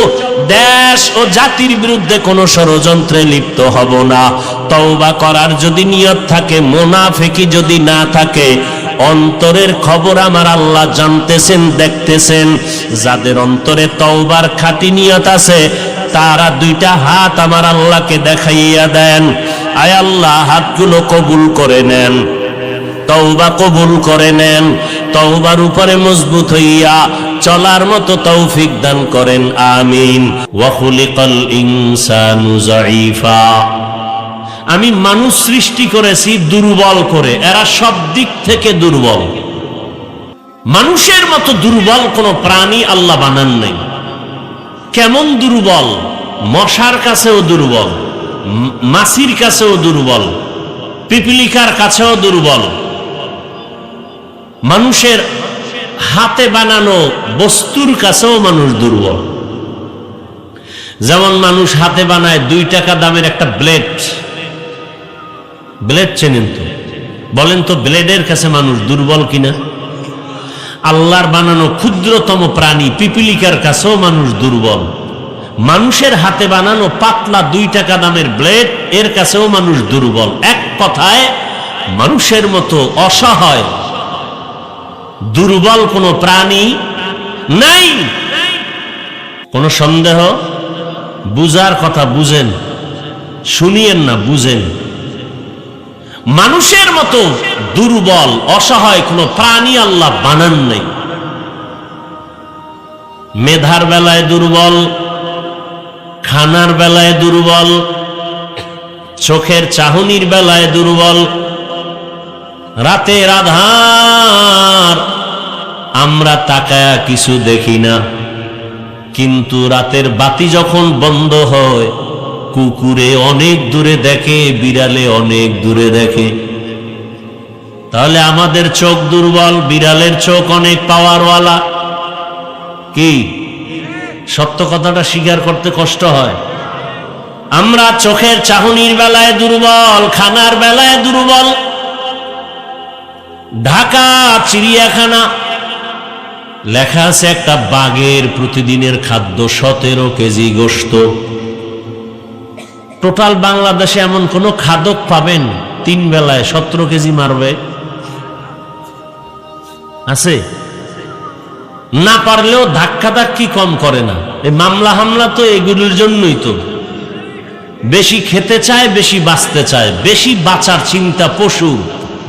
দেশ ও জাতির বিরুদ্ধে কোনো ষড়যন্ত্রে লিপ্ত হব না। তওবা করার যদি নিয়ত থাকে, মুনাফিকি যদি না থাকে, অন্তরের খবর আমার আল্লাহ জানতেছেন, দেখতেছেন। যাদের অন্তরে তওবার খাঁটি নিয়ত আছে, তারা 2টা হাত আমার আল্লাহকে দেখাইয়া দেন। আয় আল্লাহ, হাতগুলো কবুল করে নেন, তওবা কবুল করে নেন, তওবার উপরে মজবুত হইয়া চলার মতো তৌফিক দান করেন, আমিন। ওয়া খুলিকাল ইনসানু যায়ীফা, আমি মানুষ সৃষ্টি করেছি দুর্বল করে, এরা সব দিক থেকে দুর্বল। মানুষের মতো দুর্বল কোন প্রাণী আল্লাহ বানান নাই। কেমন দুর্বল? মশার কাছেও দুর্বল, মাছির কাছেও দুর্বল, পিপিলিকার কাছেও দুর্বল, মানুষের হাতে বানানো বস্তুর কাছেও মানুষ দুর্বল। যেমন মানুষ হাতে বানায় 2 টাকা দামের একটা ব্লেড, ব্লেড চেনেন তো? বলেন তো ব্লেডের কাছে মানুষ দুর্বল কিনা? আল্লাহর বানানো ক্ষুদ্রতম প্রাণী পিপিলিকার কাছেও মানুষ দুর্বল। মানুষের হাতে বানানো পাতলা 2 টাকা দামের ব্লেড, এর কাছেও মানুষ দুর্বল। এক কথায় মানুষের মতো অসহায় দুর্বল কোনো প্রাণী নাই। কোনো সন্দেহ? বুঝার কথা বুঝেন, শুনিয়েন না, বুঝেন। মানুষের মতো দুর্বল অসহায় কোনো প্রাণী আল্লাহ বানান নাই। মেধার বেলায় দুর্বল, খানার বেলায় দুর্বল, চোখের চাহনির বেলায় দুর্বল। রাতের আধার আমরা তাকায়া কিছু দেখি না, কিন্তু রাতের বাতি যখন বন্ধ হয়, কুকুরে অনেক দূরে দেখে, বিড়ালে অনেক দূরে দেখে। তাহলে আমাদের চোখ দুর্বল, বিড়ালের চোখ অনেক পাওয়ারওয়ালা। কি সত্য কথাটা স্বীকার করতে কষ্ট হয়। আমরা চোখের চাহনির বেলায় দুর্বল, খানার বেলায় দুর্বল। ঢাকা চিড়িয়াখানা লেখা আছে একটা বাঘের প্রতিদিনের খাদ্য 17 কেজি গোশত। টোটাল বাংলাদেশে এমন কোন খাদক পাবেন 3 বেলায় 17 কেজি মারবে? আছে? না পারলেও ধাক্কা ধাক্কি কম করে না। এই মামলা হামলা তো এগুলোর জন্যই তো। বেশি খেতে চায়, বেশি বাঁচতে চায়, বেশি বাঁচার চিন্তা পশুর,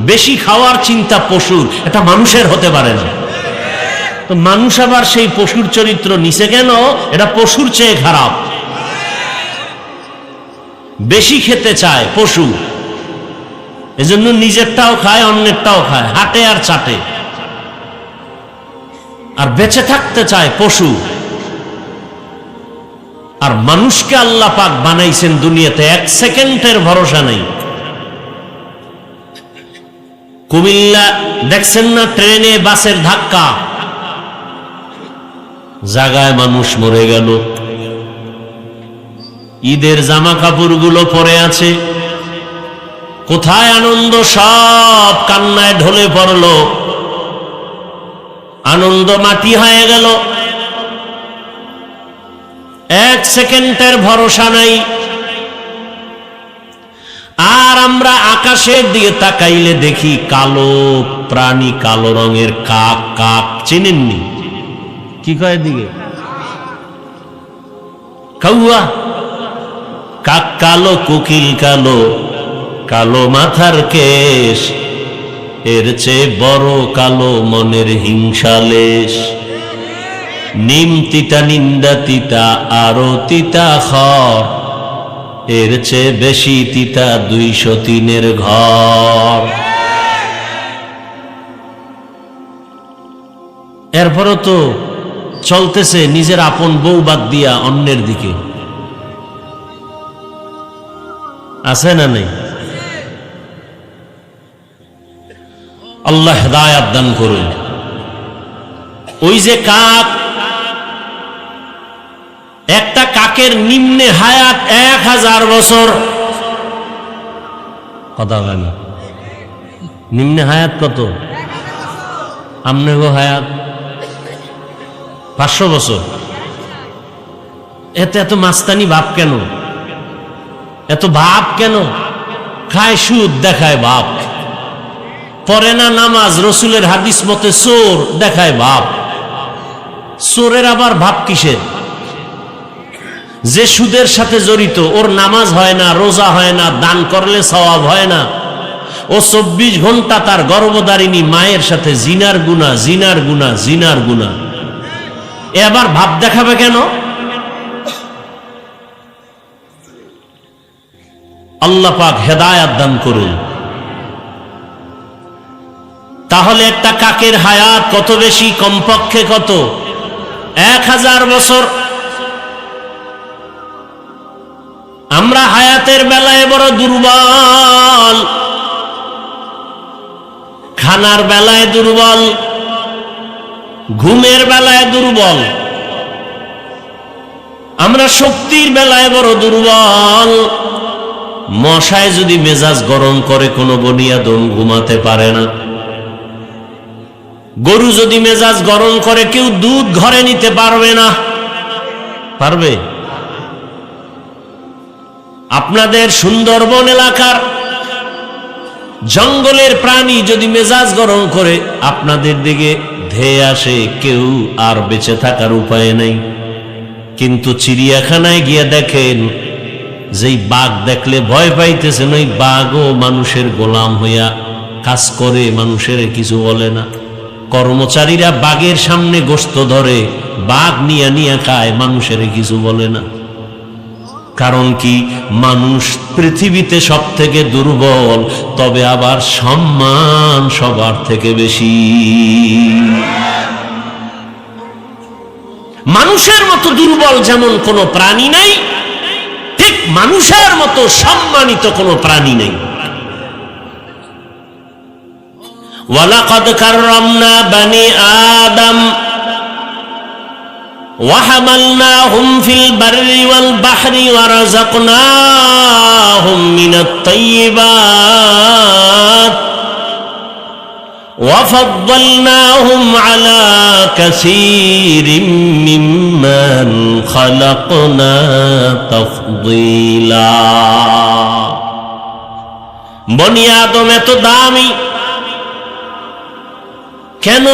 বেশি খাওয়ার চিন্তা পশুর, এটা মানুষের হতে পারে না। তো মানুষ আবার সেই পশুর চরিত্র নিছে কেন? এটা পশুর চেয়ে খারাপ। বেশি খেতে চায় পশু, এজন্য নিজেরটাও খায়, অন্যেরটাও খায়, হাটে আর চাটে। আর বেঁচে থাকতে চায় পশু। আর মানুষকে আল্লাহ পাক বানাইছেন দুনিয়াতে 1 সেকেন্ডের ভরসা নেই। কুমিল্লা দেখছেন না, ট্রেনে বাসের ধাক্কা, জায়গায় মানুষ মরে গেল। ঈদের জামা কাপড়গুলো পরে আছে, কোথায় আনন্দ? সব কান্নায় ঢলে পড়ল, আনন্দ মাটি হয়ে গেল। 1 সেকেন্ডের ভরসা নাই। আর আমরা আকাশের দিকে তাকাইলে দেখি কালো প্রাণী, কালো রঙের কাক। কাক চেনেননি? কি কয় দিকে? কাউয়া। কাক কালো, কোকিল কালো, কালো মাথার কেশ, এর চেয়ে বড় কালো মনের হিংসালেশ। নিম তিতা, নিন্দা তিতা, আরো তিতা খড়, এর চেয়ে বেশি তিতা 203-এর ঘর। এরপরও তো চলতেছে নিজের আপন বউ বাদ দিয়া অন্যের দিকে। আছে না নেই? আল্লাহ হেদায়েত দান করুন। ওই যে কাক, একটা কাকের নিম্নে হায়াত 1000 বছর। কথা হয় না? নিম্নে হায়াত কত? আমনে গো হায়াত 500 বছর। এত এত মাস্তানি ভাব কেন? এত ভাব কেন? খায় সুদ, দেখায় বাপ। পড়ে না নামাজ, রসুলের হাদিস মতে চোর, দেখায় বাপ। চোরের আবার ভাব কিসের? যে সুদের সাথে জড়িত, ওর নামাজ হয় না, রোজা হয় না, দান করলে সওয়াব হয় না। ও 24 ঘন্টা তার গর্ভধারিণী মায়ের সাথে জিনার গুনাহ, জিনার গুনাহ, জিনার গুনাহ। এ আবার ভাব দেখাবে কেন? আল্লাহ পাক হেদায়েত দান করুন। তাহলে একটা কাকের হায়াত কত বেশি? কমপক্ষে কত? 1000 বছর। আমরা হায়াতের বেলায় বড় দুর্বল, খানার বেলায় দুর্বল, ঘুমের বেলায় দুর্বল, আমরা শক্তির বেলায় বড় দুর্বল। মশায় যদি মেজাজ গরম করে, কোনো বনিয়াদম ঘুমাতে পারে না। গরু যদি মেজাজ গরম করে কেউ দুধ ঘরে নিতে পারবে না, পারবে? আপনাদের সুন্দরবন এলাকার জঙ্গলের প্রাণী যদি মেজাজ গরম করে আপনাদের দিকে ধেয়ে আসে, কেউ আর বেঁচে থাকার উপায় নেই। কিন্তু চিড়িয়াখানায় গিয়ে দেখেন, যেই বাঘ দেখলে ভয় পাইতেছেন, ওই বাঘও মানুষের গোলাম হইয়া কাজ করে, মানুষের কিছু বলে না। কর্মচারীরা বাঘের সামনে গোশত ধরে, বাঘ নিয়া নিয়া খায়, মানুষের কিছু বলে না। কারণ কি? মানুষ পৃথিবীতে সব থেকে দুর্বল, তবে আবার সম্মান সবার থেকে বেশি। মানুষের মতো দুর্বল যেমন কোনো প্রাণী নাই, ঠিক মানুষের মতো সম্মানিত কোনো প্রাণী নেই। ওয়ালাকাদ কাররামনা বানি আদম وحملناهم في البر والبحر ورزقناهم من الطيبات وفضلناهم على كثير ممن خلقنا تفضيلا। বনি আদম এত দামি কেন?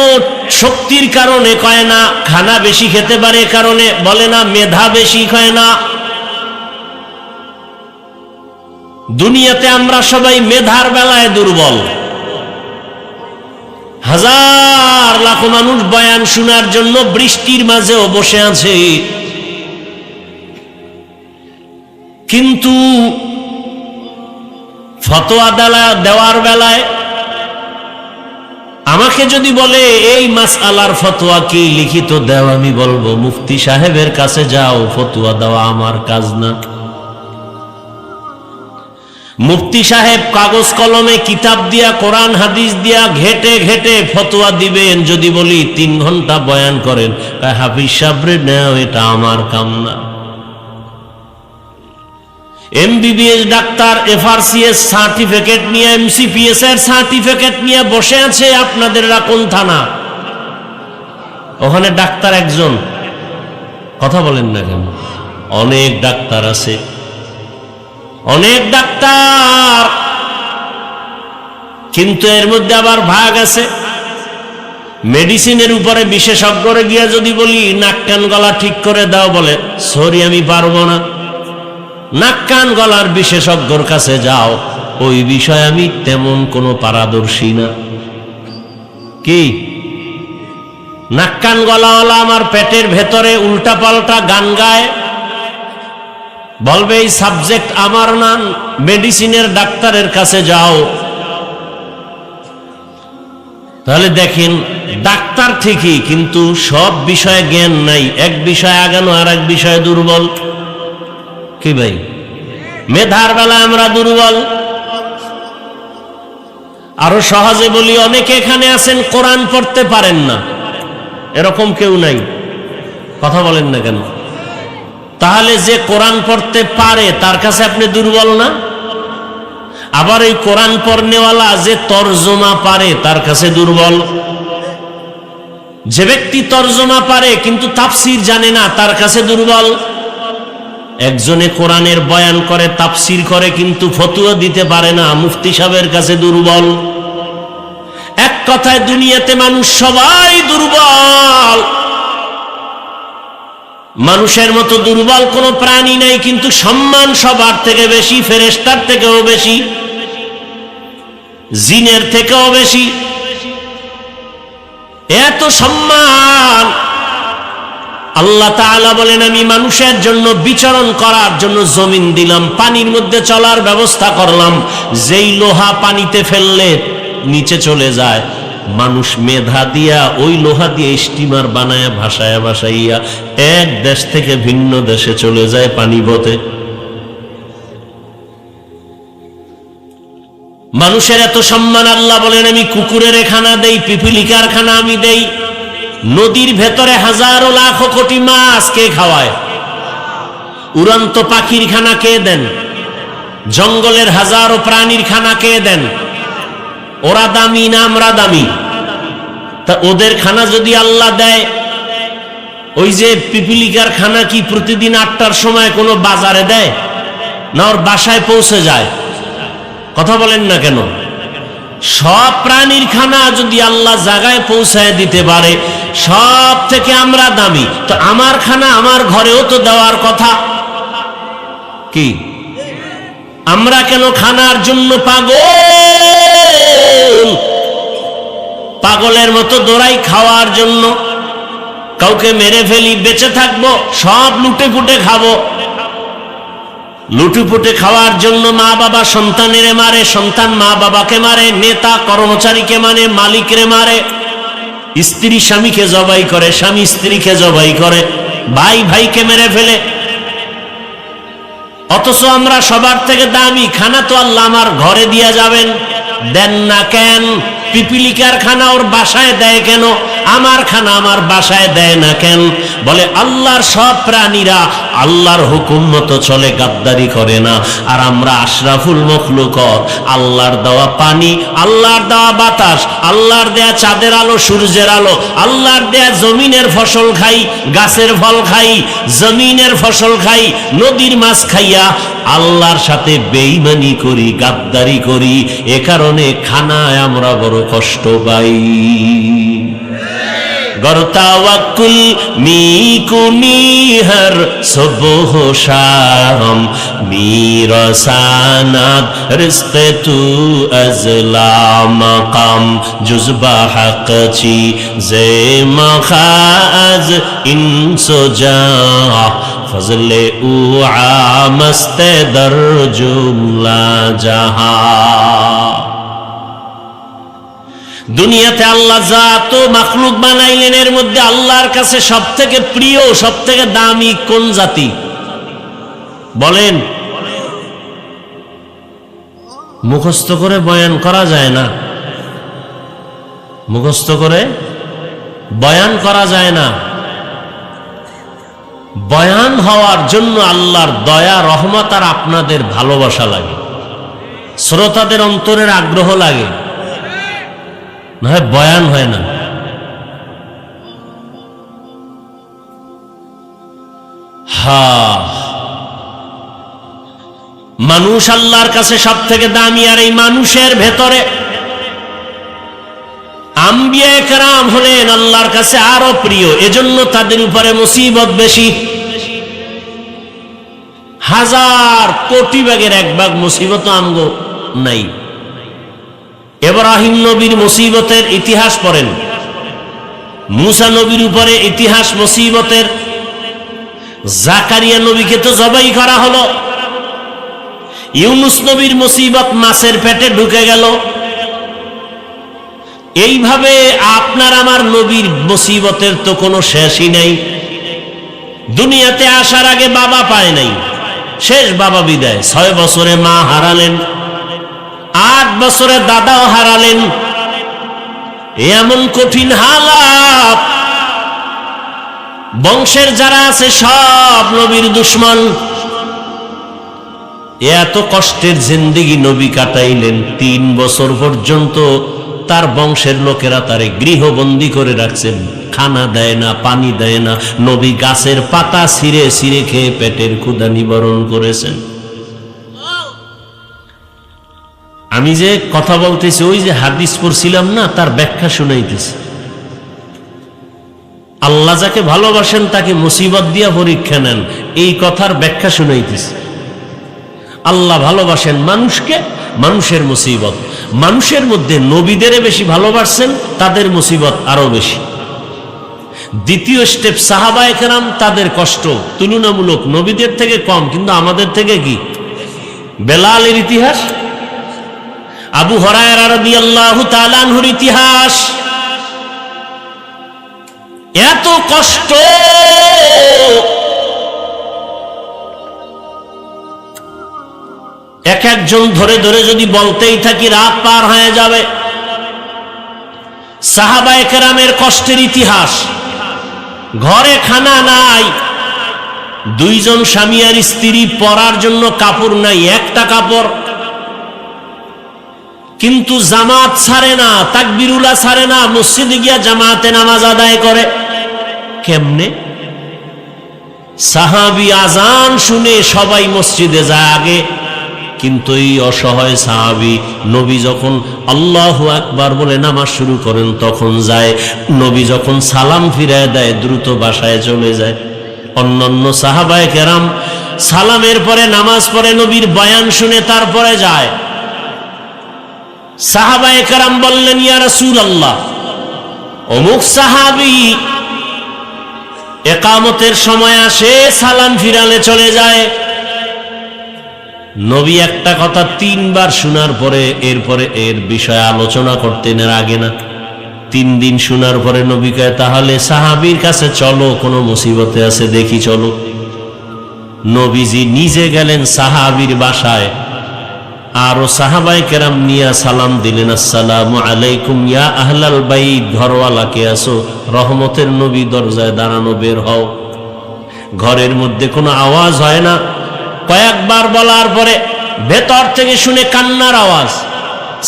শক্তির কারণে কয় না, খানা বেশি খেতে পারে কারণে বলে না, মেধা বেশি কয় না। দুনিয়াতে আমরা সবাই মেধার বেলায় দুর্বল। হাজার লাখ মানুষ বয়ান শোনার জন্য বৃষ্টির মাঝেও বসে আছে, কিন্তু ফতোয়া দেওয়ার বেলায় আমাকে যদি বলে এই মাসআলার ফতোয়া কি লিখিত দাও, আমি বলবো মুফতি সাহেবের কাছে যাও, ফতোয়া দেওয়া আমার কাজ না। মুফতি সাহেব কাগজ কলমে কিতাব দিয়া, কোরআন হাদিস দিয়া ঘেটে ঘেটে ফতোয়া দিবেন। যদি বলি 3 ঘন্টা বয়ান করেন, হাফিজ সাহেবরে নাও, এটা আমার কাম না। এমবিবিএস ডাক্তার এফআরসিএস সার্টিফিকেট নিয়ে, এমসিপিএস এর সার্টিফিকেট নিয়ে বসে আছে আপনাদের কোন থানা? ওখানে ডাক্তার একজন, কথা বলেন না কেন? অনেক ডাক্তার আছে, অনেক ডাক্তার, কিন্তু এর মধ্যে আবার ভাগ আছে। মেডিসিনের উপরে বিশেষজ্ঞরে গিয়া যদি বলি নাক কান গলা ঠিক করে দাও, বলে সরি আমি পারবো না। নাক কান গলার বিশেষজ্ঞর কাছে যাও, ওই বিষয়ে আমি তেমন কোনো পারদর্শী না। কি? নাক কান গলাওয়ালা আমার পেটের ভেতরে উল্টা পাল্টা গান গায়, বলবে এই সাবজেক্ট আমার না, মেডিসিনের ডাক্তারের কাছে যাও। তাহলে দেখেন, ডাক্তার ঠিকই, কিন্তু সব বিষয়ে জ্ঞান নাই। এক বিষয়ে আগানো, আর এক বিষয়ে দুর্বল। কি ভাই? মেধার বেলা আমরা দুর্বল। আরো সহজে বলি, অনেকে এখানে আছেন কোরআন পড়তে পারেন না, এরকম কেউ নাই? কথা বলেন না কেন? তাহলে যে কোরআন পড়তে পারে তার কাছে আপনি দুর্বল না? আবার এই কোরআন পড়নেওয়ালা যে তরজমা পারে তার কাছে দুর্বল। যে ব্যক্তি তরজমা পারে কিন্তু তাফসীর জানে না, তার কাছে দুর্বল। একজনে কোরআনের বয়ান করে, তাফসীর করে, কিন্তু ফতোয়া দিতে পারে না, মুফতি সাহেবের কাছে দুর্বল। এক কথায় দুনিয়াতে মানুষ সবাই দুর্বল। মানুষের মতো দুর্বল কোনো প্রাণী নাই, কিন্তু সম্মান সবার থেকে বেশি, ফেরেশতার থেকেও বেশি, জিনের থেকেও বেশি। এত সম্মান। আল্লাহ তাআলা বলেন, আমি মানুষের জন্য বিচরণ করার জন্য জমিন দিলাম, পানির মধ্যে চলার ব্যবস্থা করলাম। যেই লোহা পানিতে ফেললে নিচে চলে যায়, মানুষ মেধা দিয়া ওই লোহা দিয়ে স্টিমার বানায়, ভাসায়া ভাসাইয়া এক দেশ থেকে ভিন্ন দেশে চলে যায় পানি পথে। মানুষের এত সম্মান। আল্লাহ বলেন, আমি কুকুরের খানা দেই, পিপিলিকার খানা আমি দেই। নদীর ভেতরে হাজারো লাখ কোটি মাছ কে খাওয়ায়? উড়ন্ত পাখির খানা কে দেন? জঙ্গলের হাজারো প্রাণীর খানা কে দেন? ওরা দামি না আমরা দামি? তা ওদের খানা যদি আল্লাহ দেয়, ওই যে পিপিলিকার খানা কি প্রতিদিন 8টার সময় কোনো বাজারে দেয় না ওর বাসায় পৌঁছে যায়? কথা বলেন না কেন? সব প্রাণীর খানা যদি আল্লাহ জায়গায় পৌঁছায় দিতে পারে, সব থেকে আমরা দামি, তো আমার খানা আমার ঘরেও তো দেওয়ার কথা। কি আমরা কেন খানার জন্য পাগলের মতো দৌড়াই খাওয়ার জন্য? কাউকে মেরে ফেলি, বেঁচে থাকবো, সব লুটে পুটে খাবো। লুটুপুটে খাওয়ার জন্য মা বাবা সন্তানের মারে, সন্তান মা বাবাকে মারে, নেতা কর্মচারীকে মানে, মালিকরে মারে, স্ত্রী স্বামীকে জবাই করে, স্বামী স্ত্রীকে জবাই করে, ভাই ভাইকে মেরে ফেলে। অথচ আমরা সবার থেকে দামি খানা তো আল্লাহ আমার ঘরে দিয়া যাবেন, দেন না কেন? পিপিলিকার খানা ওর বাসায় দেয় কেন, আমার খানা আমার বাসায় দেয় না কেন? বলে আল্লাহর সব প্রাণীরা আল্লাহর হুকুম মতো চলে, গাদ্দারি করে না। আর আমরা আশরাফুল মখলুকত, আল্লাহর দেওয়া পানি, আল্লাহর দেওয়া বাতাস, আল্লাহর দেয়া চাঁদের আলো, সূর্যের আলো, আল্লাহর দেয়া জমিনের ফসল খাই, গাছের ফল খাই, জমিনের ফসল খাই, নদীর মাছ খাইয়া আল্লাহর সাথে বেঈমানি করি, গাদ্দারি করি। এ কারণে খানায় আমরা বড় কষ্ট পাই। গরতাওয়াক্কুল মিকুনি হর সুবহ শাম, মিরসানাত রিজকে তু আজলা মাকাম, জুজবা হক চি জে মখাজ ইনসুজা, ফজলে উ আমস্তে দর জুমলা জাহা। দুনিয়াতে আল্লাহ যত মাখলুক বানাইলেন, এর মধ্যে আল্লাহর কাছে সব থেকে প্রিয়, সব থেকে দামি কোন জাতি বলেন? মুখস্থ করে বয়ান করা যায় না, মুখস্থ করে বয়ান করা যায় না। বয়ান হওয়ার জন্য আল্লাহর দয়া, রহমত আর আপনাদের ভালোবাসা লাগে, শ্রোতাদের অন্তরের আগ্রহ লাগে, না হয় বয়ান হয় না। মানুষ আল্লাহর কাছে সব থেকে দামি, আর এই মানুষের ভেতরে আম্বিয়া কেরাম হলেন আল্লাহর কাছে আরো প্রিয়, এজন্য তাদের উপরে মুসিবত বেশি। 1000 কোটি ভাগের 1 ভাগ মুসিবত আমগো নাই। ইব্রাহিম নবীর মুসিবতের ইতিহাস পড়েন, মুসা নবীর উপরে ইতিহাস মুসিবতের, জাকারিয়া নবীকে তো জবাই করা হলো, ইউনুস নবীর মুসিবত মাছের পেটে ঢুকে গেল। এইভাবে আপনার আমার নবীর মুসিবতের তো কোনো শেষই নাই। দুনিয়াতে আসার আগে বাবা পায় নাই, শেষ বাবা বিদায়। 6 বছরে মা হারালেন, 8 বছরে দাদাও হারালেন। এমন কঠিন হালাত, বংশের যারা আছে সব নবীর দুশ্মন। এত কষ্টের জিন্দেগি নবী কাটাইলেন, 3 বছর পর্যন্ত তার বংশের লোকেরা তারে গৃহবন্দী করে রাখছেন, খানা দেয় না, পানি দেয় না। নবী গাছের পাতা ছিঁড়ে ছিঁড়ে খেয়ে পেটের ক্ষুধা নিবারণ করেছেন। আমি যে কথা বলতেছি, ওই যে হাদিস পড়ছিলাম না, তার ব্যাখ্যা শুনাইতেছি। আল্লাহ যাকে ভালোবাসেন তাকে মুসিবত দিয়া পরীক্ষা নেন, এই কথার ব্যাখ্যা শুনাইতেছি। আল্লাহ ভালোবাসেন মানুষকে, মানুষের মুসিবত। মানুষের মধ্যে নবীদের বেশি ভালোবাসছেন, তাদের মুসিবত আরো বেশি। দ্বিতীয় স্টেপ, সাহাবায়ে কেরাম, তাদের কষ্ট তুলনামূলক নবীদের থেকে কম, কিন্তু আমাদের থেকে কি? বেলালের ইতিহাস, আবু হুরায়রা রাদিয়াল্লাহু তাআলা আনহুর ইতিহাস, এত কষ্ট। এক একজন ধরে ধরে যদি বলতেই থাকি রাত পার হয়ে যাবে। সাহাবায়ে কেরামের কষ্টের ইতিহাস। ঘরে খানা নাই, 2 জন স্বামী আর স্ত্রী, পরার জন্য কাপড় নাই, একটা কাপড়। কিন্তু জামাত ছাড়ে না, তাকবীরুল্লাহ ছাড়ে না, মসজিদে গিয়া জামাতে নামাজ আদায় করে। কেমনে? সাহাবী আজান শুনে সবাই মসজিদে যায় আগে, কিন্তু এই অসহায় সাহাবী নবী যখন আল্লাহু আকবার বলে নামাজ শুরু করেন তখন যায়, নবী যখন সালাম ফিরায় দেয় দ্রুত বাসায় চলে যায়। অন্যান্য সাহাবায়ে কেরাম সালামের পরে নামাজ পড়ে, নবীর বয়ান শুনে তারপরে যায়। সাহাবায়ে কেরাম বললেন, ইয়া রাসূলুল্লাহ, অমুক সাহাবী ইকামতের সময় আসে, সালাম ফিরালে চলে যায়। নবী একটা কথা 3 বার শোনার পরে এরপরে এর বিষয়ে আলোচনা করতেন, এর আগে না। 3 দিন শোনার পরে নবী কয়, তাহলে সাহাবীর কাছে চলো, কোনো মুসিবতে আছে দেখি চলো। নবীজি নিজে গেলেন সাহাবীর বাসায়, আর সাহাবায়ে কেরাম নিয়া সালাম দিলেন, আসসালামু আলাইকুম ইয়া আহলাল বাইত, ঘরওয়ালা কে আছো? রহমতের নবী দরজায় দাঁড়ানো, বের হও। ঘরের মধ্যে কোনো আওয়াজ হয় না। কয়েকবার বলার পরে ভেতর থেকে শুনে কান্নার আওয়াজ।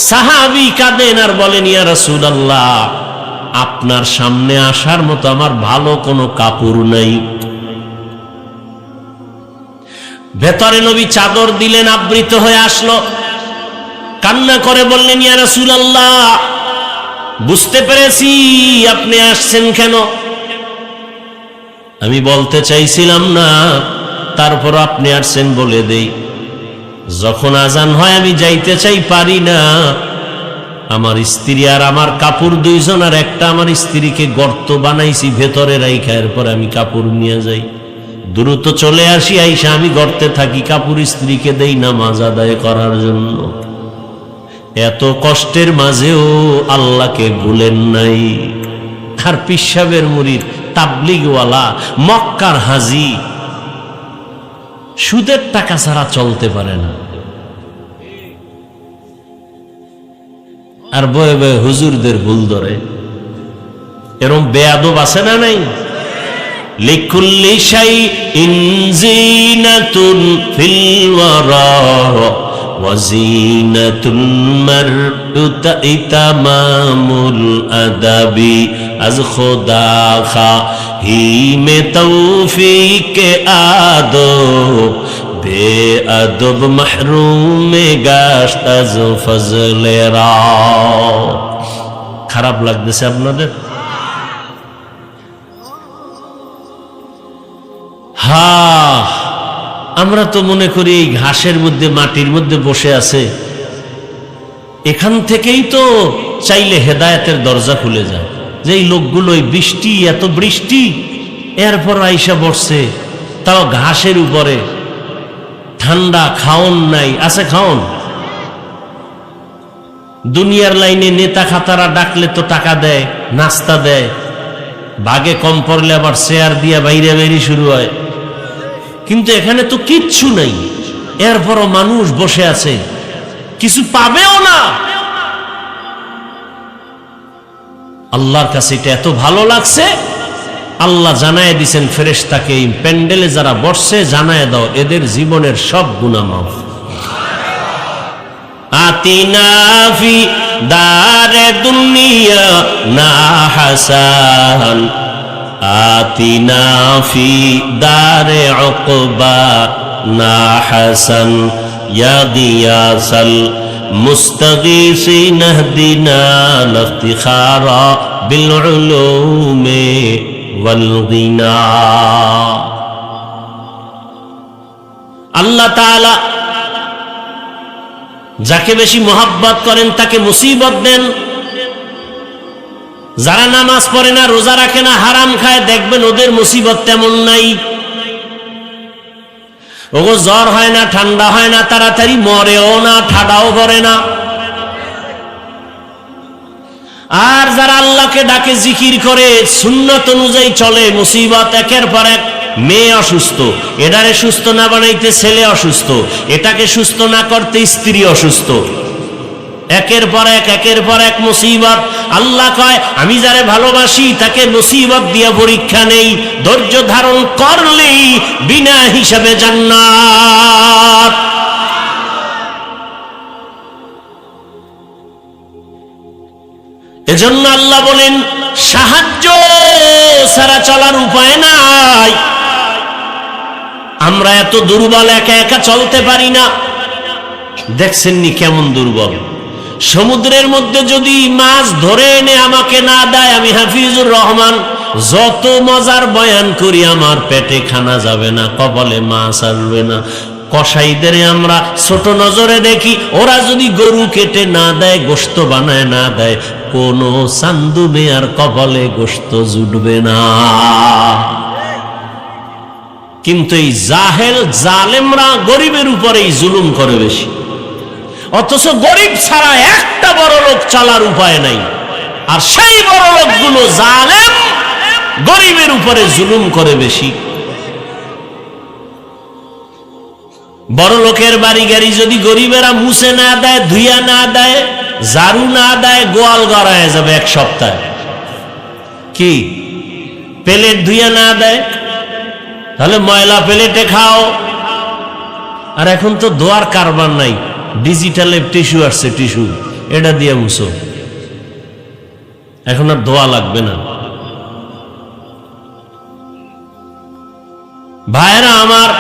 সাহাবী কাঁদেন আর বলেন, ইয়া রাসূলুল্লাহ, আপনার সামনে আসার মতো আমার ভালো কোনো কাপড় নাই। ভেতরে নবী চাদর দিলেন, আবৃত হয়ে আসলো, কান্না করে বললেন, ইয়া রাসূলুল্লাহ, বুঝতে পেরেছি আপনি আসছেন কেন। আমি বলতে চাইছিলাম না, তারপর আপনি আসছেন বলে দেই। যখন আজান হয় আমি যাইতে চাই, পারি না। আমার স্ত্রী আর আমার কাপড় দুইজন, আর একটা আমার স্ত্রীকে গর্ত বানাইছি ভেতরে রাইখা, এরপর আমি কাপড় নিয়ে যাই, দ্রুত চলে আসি, আইসা আমি গর্তে থাকি, কাপড় স্ত্রীকে দেই নামাজ আদায় করার জন্য। এত কষ্টের মাঝেও আল্লাহকে ভুলেন নাই। আর পিসাবের মুরিদ, তাবলিগওয়ালা, মক্কার হাজি, সুদের টাকা ছাড়া চলতে পারে না, আর বয়ে বয়ে হুজুরদের ভুল ধরে। এরকম বেয়াদব আছে না নাই? লিকুল্লি শাইইন জিনাতুন ফিল ওয়ারা ওয়া জিনাতুল মারউতা ইতামামুল আদাবি আজ খোদা খাহি মে তৌফিক আদব বেআদব মাহরুম গাশত আজ ফজলেরা। খারাপ লাগতেছে আপনাদের? আমরা তো মনে করি এই ঘাসের মধ্যে, মাটির মধ্যে বসে আছে, এখান থেকেই তো চাইলে হেদায়েতের দরজা খুলে যায়। যে এই লোকগুলো বৃষ্টি, এত বৃষ্টি, এরপর আইসা বসছে, তাও ঘাসের উপরে, ঠান্ডা, খাওন নাই, আছে খাওন। দুনিয়ার লাইনে নেতা খাতারা ডাকলে তো টাকা দেয়, নাস্তা দেয়, ভাগে কম পড়লে আবার শেয়ার দিয়া বাইরে বাইরে শুরু হয়। কিন্তু এখানে তো কিচ্ছু নাই, এরপরও মানুষ বসে আছে, কিছু পাবেও না। আল্লাহর কাছে এটা এত ভালো লাগছে, আল্লাহ জানায় দিছেন ফেরেশতাকে, এই প্যান্ডেলে যারা বসছে জানায় দাও এদের জীবনের সব গুনাহ মাফ। আতিনা ফি দারে দুনিয়া না হাসান, আতিনা ফি দারে উকবা না হাসান, ইয়া গিয়াসাল মুস্তাগীসিন ইহদিনা লিফতিখারা বিল উলুমি ওয়াল গিনা। আল্লাহ তাআলা যাকে বেশি মোহাব্বত করেন তাকে মুসিবত দেন। যারা নামাজ পড়ে না, রোজা রাখে না, হারাম খায়, দেখবেন ওদের মুসিবত তেমন নাই। ওগো জ্বর হয় না, ঠান্ডা হয় না, তাড়াতাড়ি মরেও না, ঠাডাও করে না। আর যারা আল্লাহকে ডাকে, জিকির করে, সুন্নত অনুযায়ী চলে, মুসিবত একের পর এক। মেয়ে অসুস্থ, এটারে সুস্থ না বানাইতে ছেলে অসুস্থ, এটাকে সুস্থ না করতে স্ত্রী অসুস্থ, একের পর এক, একের পর এক মুসিবত। আল্লাহ কয়, আমি যারে ভালোবাসি তাকে মুসিবত দিয়ে পরীক্ষা নেই, ধৈর্য ধারণ করলেই বিনা হিসাবে জান্নাত। এজন্য আল্লাহ বলেন সাহায্য ছাড়া চলার উপায় নাই। আমরা এত দুর্বল, একা একা চলতে পারি না। দেখছেননি কেমন দুর্বল। সমুদ্রের মধ্যে যদি মাছ ধরে এনে আমাকে না দেয়, আমি হাফিজুর রহমান যত মজার বয়ান করি আমার পেটে খানা যাবে না, কপালে মাছ আসবে না। কসাইদের আমরা ছোট নজরে দেখি, ওরা যদি গরু কেটে না দেয়, গোশত বানায় না দেয়, কোন চান্দু মেয়ার কপালে গোশত জুটবে না। কিন্তু এই জাহেল জালেমরা গরিবের উপরেই জুলুম করে বেশি, অথচ গরিব ছাড়া একটা বড় লোক চলার উপায় নাই। আর সেই বড় লোকগুলো জালেম, গরিবের উপরে জুলুম করে বেশি। বড় লোকের বাড়ি গাড়ি যদি গরিবেরা মুছে না দেয়, ধুইয়া না দেয়, ঝাড়ু না দেয়, গোয়াল গড়ায় যাবে এক সপ্তাহে। কি প্লেট ধুইয়া না দেয়, তাহলে ময়লা প্লেটে খাও। আর এখন তো দোয়ার কারবার নাই, ডিজিটালে টিস্যু আসছে, টিস্যু এটা দিয়ে মুছো, এখন আর দোয়া লাগবে না। ভাইরা আমার,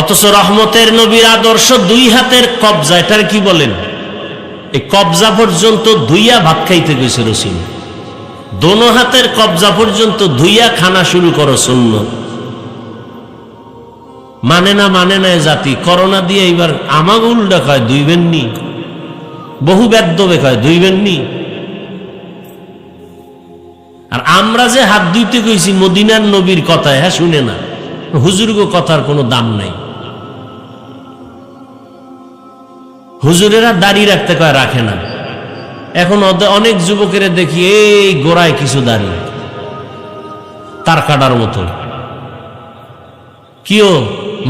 অথচ রহমতের নবীর আদর্শ দুই হাতের কবজা, এটার কি বলেন, এই কবজা পর্যন্ত ধুইয়া ভাত খাইতে গেছে রসুল। দোনো হাতের কবজা পর্যন্ত ধুইয়া খানা শুরু করো সুন্নাত। মানে না জাতি। করোনা দিয়ে এবার আমাকে উল্টা কয় ধুইবেন নি, বহু বেদ্যবে কয় ধুইবেন নি। আর আমরা যে হাত ধুইতে কইছি মদিনার নবীর কথায়, হ্যাঁ শুনে না, হুজুরগো কথার কোনো দাম নাই। হুজুরেরা দাড়ি রাখতে কয়, রাখে না। এখন অনেক যুবকের দেখি এই গোড়ায় কিছু দাড়ি, তার কাটার মতো। কিও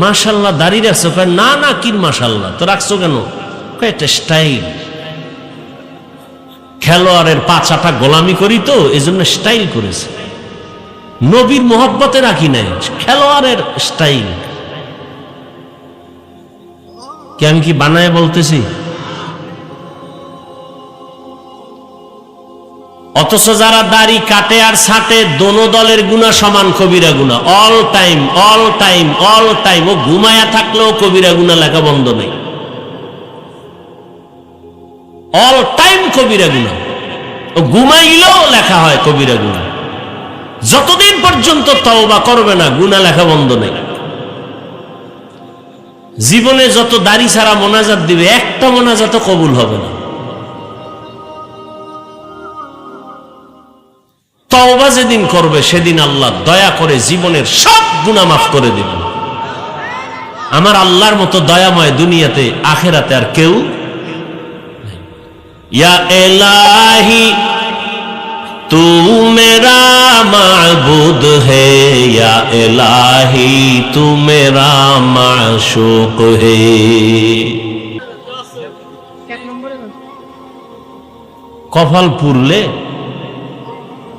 মাশাল্লাহ দাড়ি রাখছো? কয় না না, কি মাশাল্লাহ, তো রাখছো কেন? কয় এটা স্টাইল। খেলোয়াড়ের পাছাটা গোলামি করি তো এজন্য স্টাইল করেছে। নবীর মোহব্বতে রাখি নাই, খেলোয়াড়ের স্টাইল। কি আমি কি বানায় বলতেছি? অথচ যারা দাড়ি কাটে আর ছাটে, দোনো দলের গুনাহ সমান, কবিরা গুনাহ। All time all time all time. ও ঘুমায়া থাকলেও কবিরা গুনাহ লেখা বন্ধ নেই, অল টাইম কবিরা গুনাহ। ও ঘুমাইলেও লেখা হয় কবিরা গুনাহ। যতদিন পর্যন্ত তওবা করবে না, গুনাহ লেখা বন্ধ নেই। জীবনে যত দাড়ি ছাড়া মোনাজাত দিবে, একটা মোনাজাত কবুল হবে না। তওবা যেদিন করবে সেদিন আল্লাহ দয়া করে জীবনের সব গুনাহ মাফ করে দিবেন। আমার আল্লাহর মতো দয়াময় দুনিয়াতে আখেরাতে আর কেউ। ইয়া ইলাহি তু মেরা মাবুদ হে, ইয়া ইলাহি তু মেরা মাশুক হে। কপাল পুরলে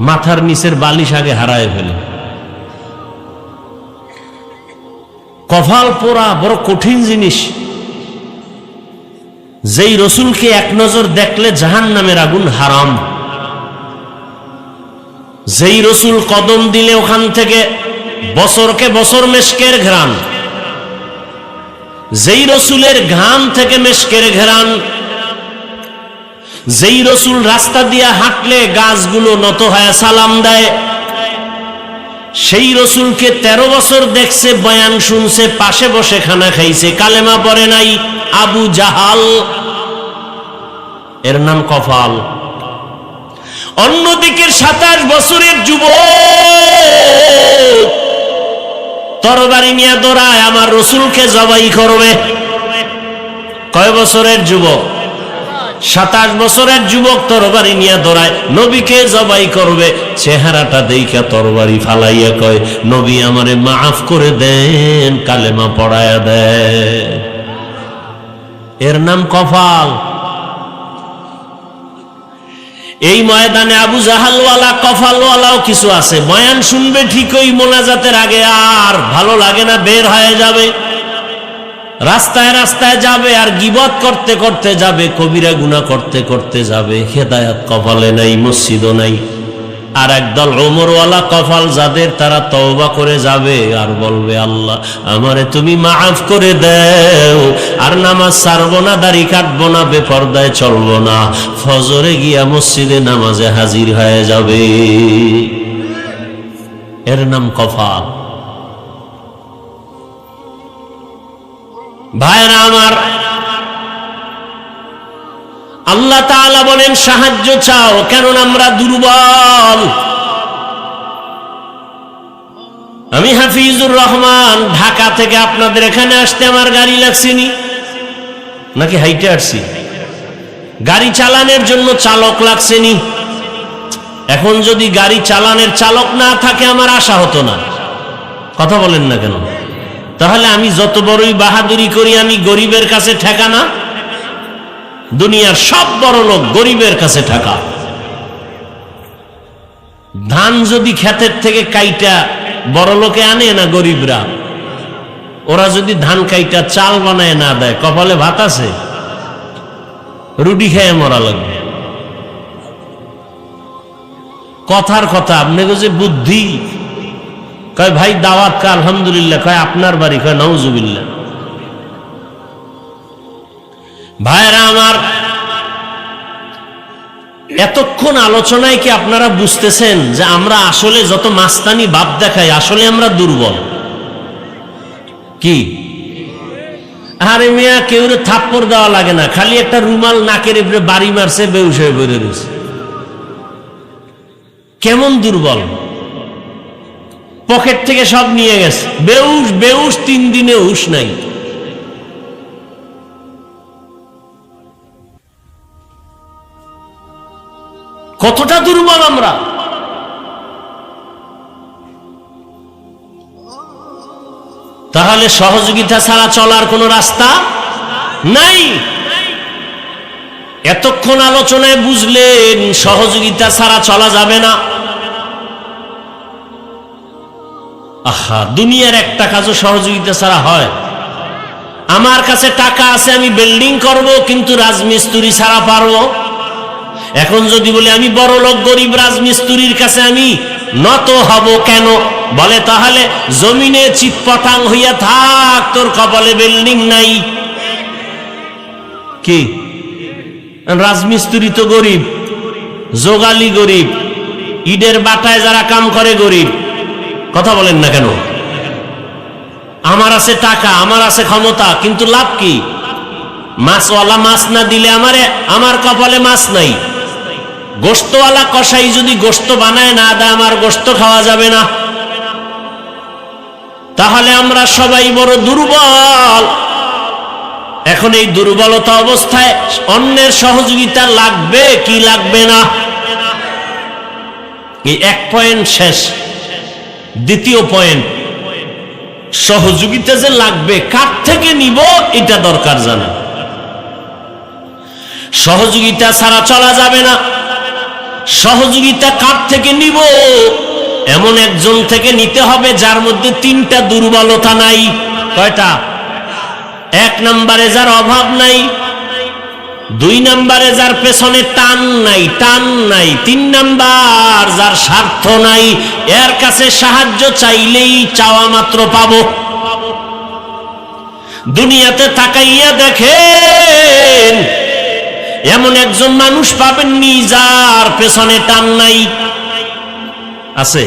মাথার নিচের বালিশ আগে হারায় ফেলে। কপাল পোড়া বড় কঠিন জিনিস। যেই রসুলকে এক নজর দেখলে জাহান্নামের আগুন হারাম, যেই রসুল কদম দিলে ওখান থেকে বছরকে বছর মেশকের ঘ্রাণ, যেই রসুলের ঘাম থেকে মেশকের ঘ্রাণ, যেই রসুল রাস্তা দিয়ে হাঁটলে গাছগুলো নত হয়ে সালাম দেয়, সেই রসুলকে 13 বছর দেখছে, বয়ান শুনছে, পাশে বসে খানা খাইছে, কালেমা পড়ে নাই, আবু জাহাল। এর নাম কপাল। অন্যদিকে 27 বছরের যুবক তরবারি নিয়ে দৌড়ায় আমার রসুলকে জবাই করবে। কয় বছরের যুবক? 27 বছরের যুবক তরবারি নিয়ে দৌড়ায়, নবীকে জবাই করবে। চেহারাটা দেইখা তরবারি ফালাইয়া কয়, নবী আমারে মাফ করে দেন, কালেমা পড়ায়া দেন। এর নাম কপাল। এই ময়দানে আবু জাহালওয়ালা কপালওয়ালাও কিছু আছে। বয়ান শুনবে ঠিকই, মোনাজাতের আগে আর ভালো লাগে না, বের হয়ে যাবে। রাস্তায় রাস্তায় যাবে আর গীবত করতে করতে যাবে, কবিরা গুনাহ করতে করতে যাবে, হেদায়েত কপালে নাই, মসজিদও নাই। আর একদল ওমরওয়ালা কপাল যাদের, তারা তওবা করে যাবে আর বলবে, আল্লাহ আমারে তুমি মাফ করে দাও, আর নামাজ ছাড়বো না, দাড়ি কাটবো না, বেপরদায় চলবো না, ফজরে গিয়া মসজিদে নামাজে হাজির হয়ে যাবে। এর নাম কপাল। ভাইরা আমার, আল্লাহ তাআলা বলেন সাহায্য চাও, কেননা আমরা দুর্বল। আমি হাফিজুর রহমান, ঢাকা থেকে আপনাদের এখানে আসতে আমার গাড়ি লাগছেনি নাকি হাইটে আসছি? গাড়ি চালানোর জন্য চালক লাগছেনি। এখন যদি গাড়ি চালানোর চালক না থাকে আমার আশা হতো না। কথা বলেন না কেন? তাহলে আমি যত বড়ই বাহাদুরি করি, আমি গরিবের কাছে ঠেকা না? দুনিয়ার সব বড় লোক গরিবের কাছে ঠেকা। ধান যদি ক্ষেতের থেকে কাইটা বড় লোকে আনে না গরিবরা, ওরা যদি ধান কাইটা চাল বানায় না দেয়, কপালে ভাত আছে? রুটি খেয়ে মরা লাগবে। কথার কথা, আপনাকে যে বুদ্ধি। কয় ভাই দাওয়াত কা? আলহামদুলিল্লাহ। কয় আপনার বাড়ি? কয় নাউজুবিল্লাহ। ভাইরা আমার, এতক্ষণ আলোচনায় কি আপনারা বুঝতেছেন যে আমরা আসলে যত মাস্তানি ভাব দেখাই, আসলে আমরা দুর্বল? কি আরে মিয়া, কেউ থাপ্পড় দেওয়া লাগে না, খালি একটা রুমাল নাকের উপরে বাড়ি মারছে, বেউস হয়ে বেড়ে রয়েছে। কেমন দুর্বল! পকেট থেকে সব নিয়ে গেছে, বেউস বেউস, 3 দিনে হুশ নাই। কতটা দুর্বল আমরা! তাহলে সহযোগিতা ছাড়া চলার কোন রাস্তা নাই। এতক্ষণ আলোচনায় বুঝলেন সহযোগিতা ছাড়া চলা যাবে না। আহা, দুনিয়ার একটা কাজও সহযোগিতা ছাড়া হয়? আমার কাছে টাকা আছে, আমি বিল্ডিং করব, কিন্তু রাজমিস্ত্রি ছাড়া পারবো? এখন যদি বলি আমি বড় লোক, গরিব রাজমিস্ত্রির কাছে আমি নত হব কেন? বলে তাহলে জমিনে চিৎপটাং হইয়া থাক, তোর কপালে বিল্ডিং নাই। কি রাজমিস্ত্রি তো গরিব, যোগালি গরিব, ইটের বাটায় যারা কাম করে গরিব। কথা বলেন না কেন? আমার আছে টাকা, আমার আছে ক্ষমতা, কিন্তু লাভ কি? মাছওয়ালা মাছ না দিলে আমার কপালে মাছ নাই। গোশতওয়ালা কসাই যদি গোশত বানায় না দেয়, আমার গোশত খাওয়া যাবে না। তাহলে আমরা সবাই বড় দুর্বল। এখন এই দুর্বলতা অবস্থায় অন্যের সহযোগিতা লাগবে কি লাগবে না? এই এক পয়েন্ট শেষ। দ্বিতীয় পয়েন্ট, সহযোগিতা যে লাগবে, কার থেকে নিব এটা দরকার জানা। সহযোগিতা ছাড়া চলা যাবে না। সহযোগিতা কার থেকে নিব? এমন একজন থেকে নিতে হবে যার মধ্যে 3টা দুর্বলতা নাই। কয়টা? 1 নম্বরে যার অভাব নাই, 2 নম্বরে যার পেছনে টান নাই, 3 নাম্বার যার স্বার্থ নাই, এর কাছে সাহায্য চাইলেই চাওয়া মাত্র পাবো। দুনিয়াতে তাকাইয়া দেখেন, এমন একজন মানুষ পাবেননি যার পেছনে টান নাই। আছে?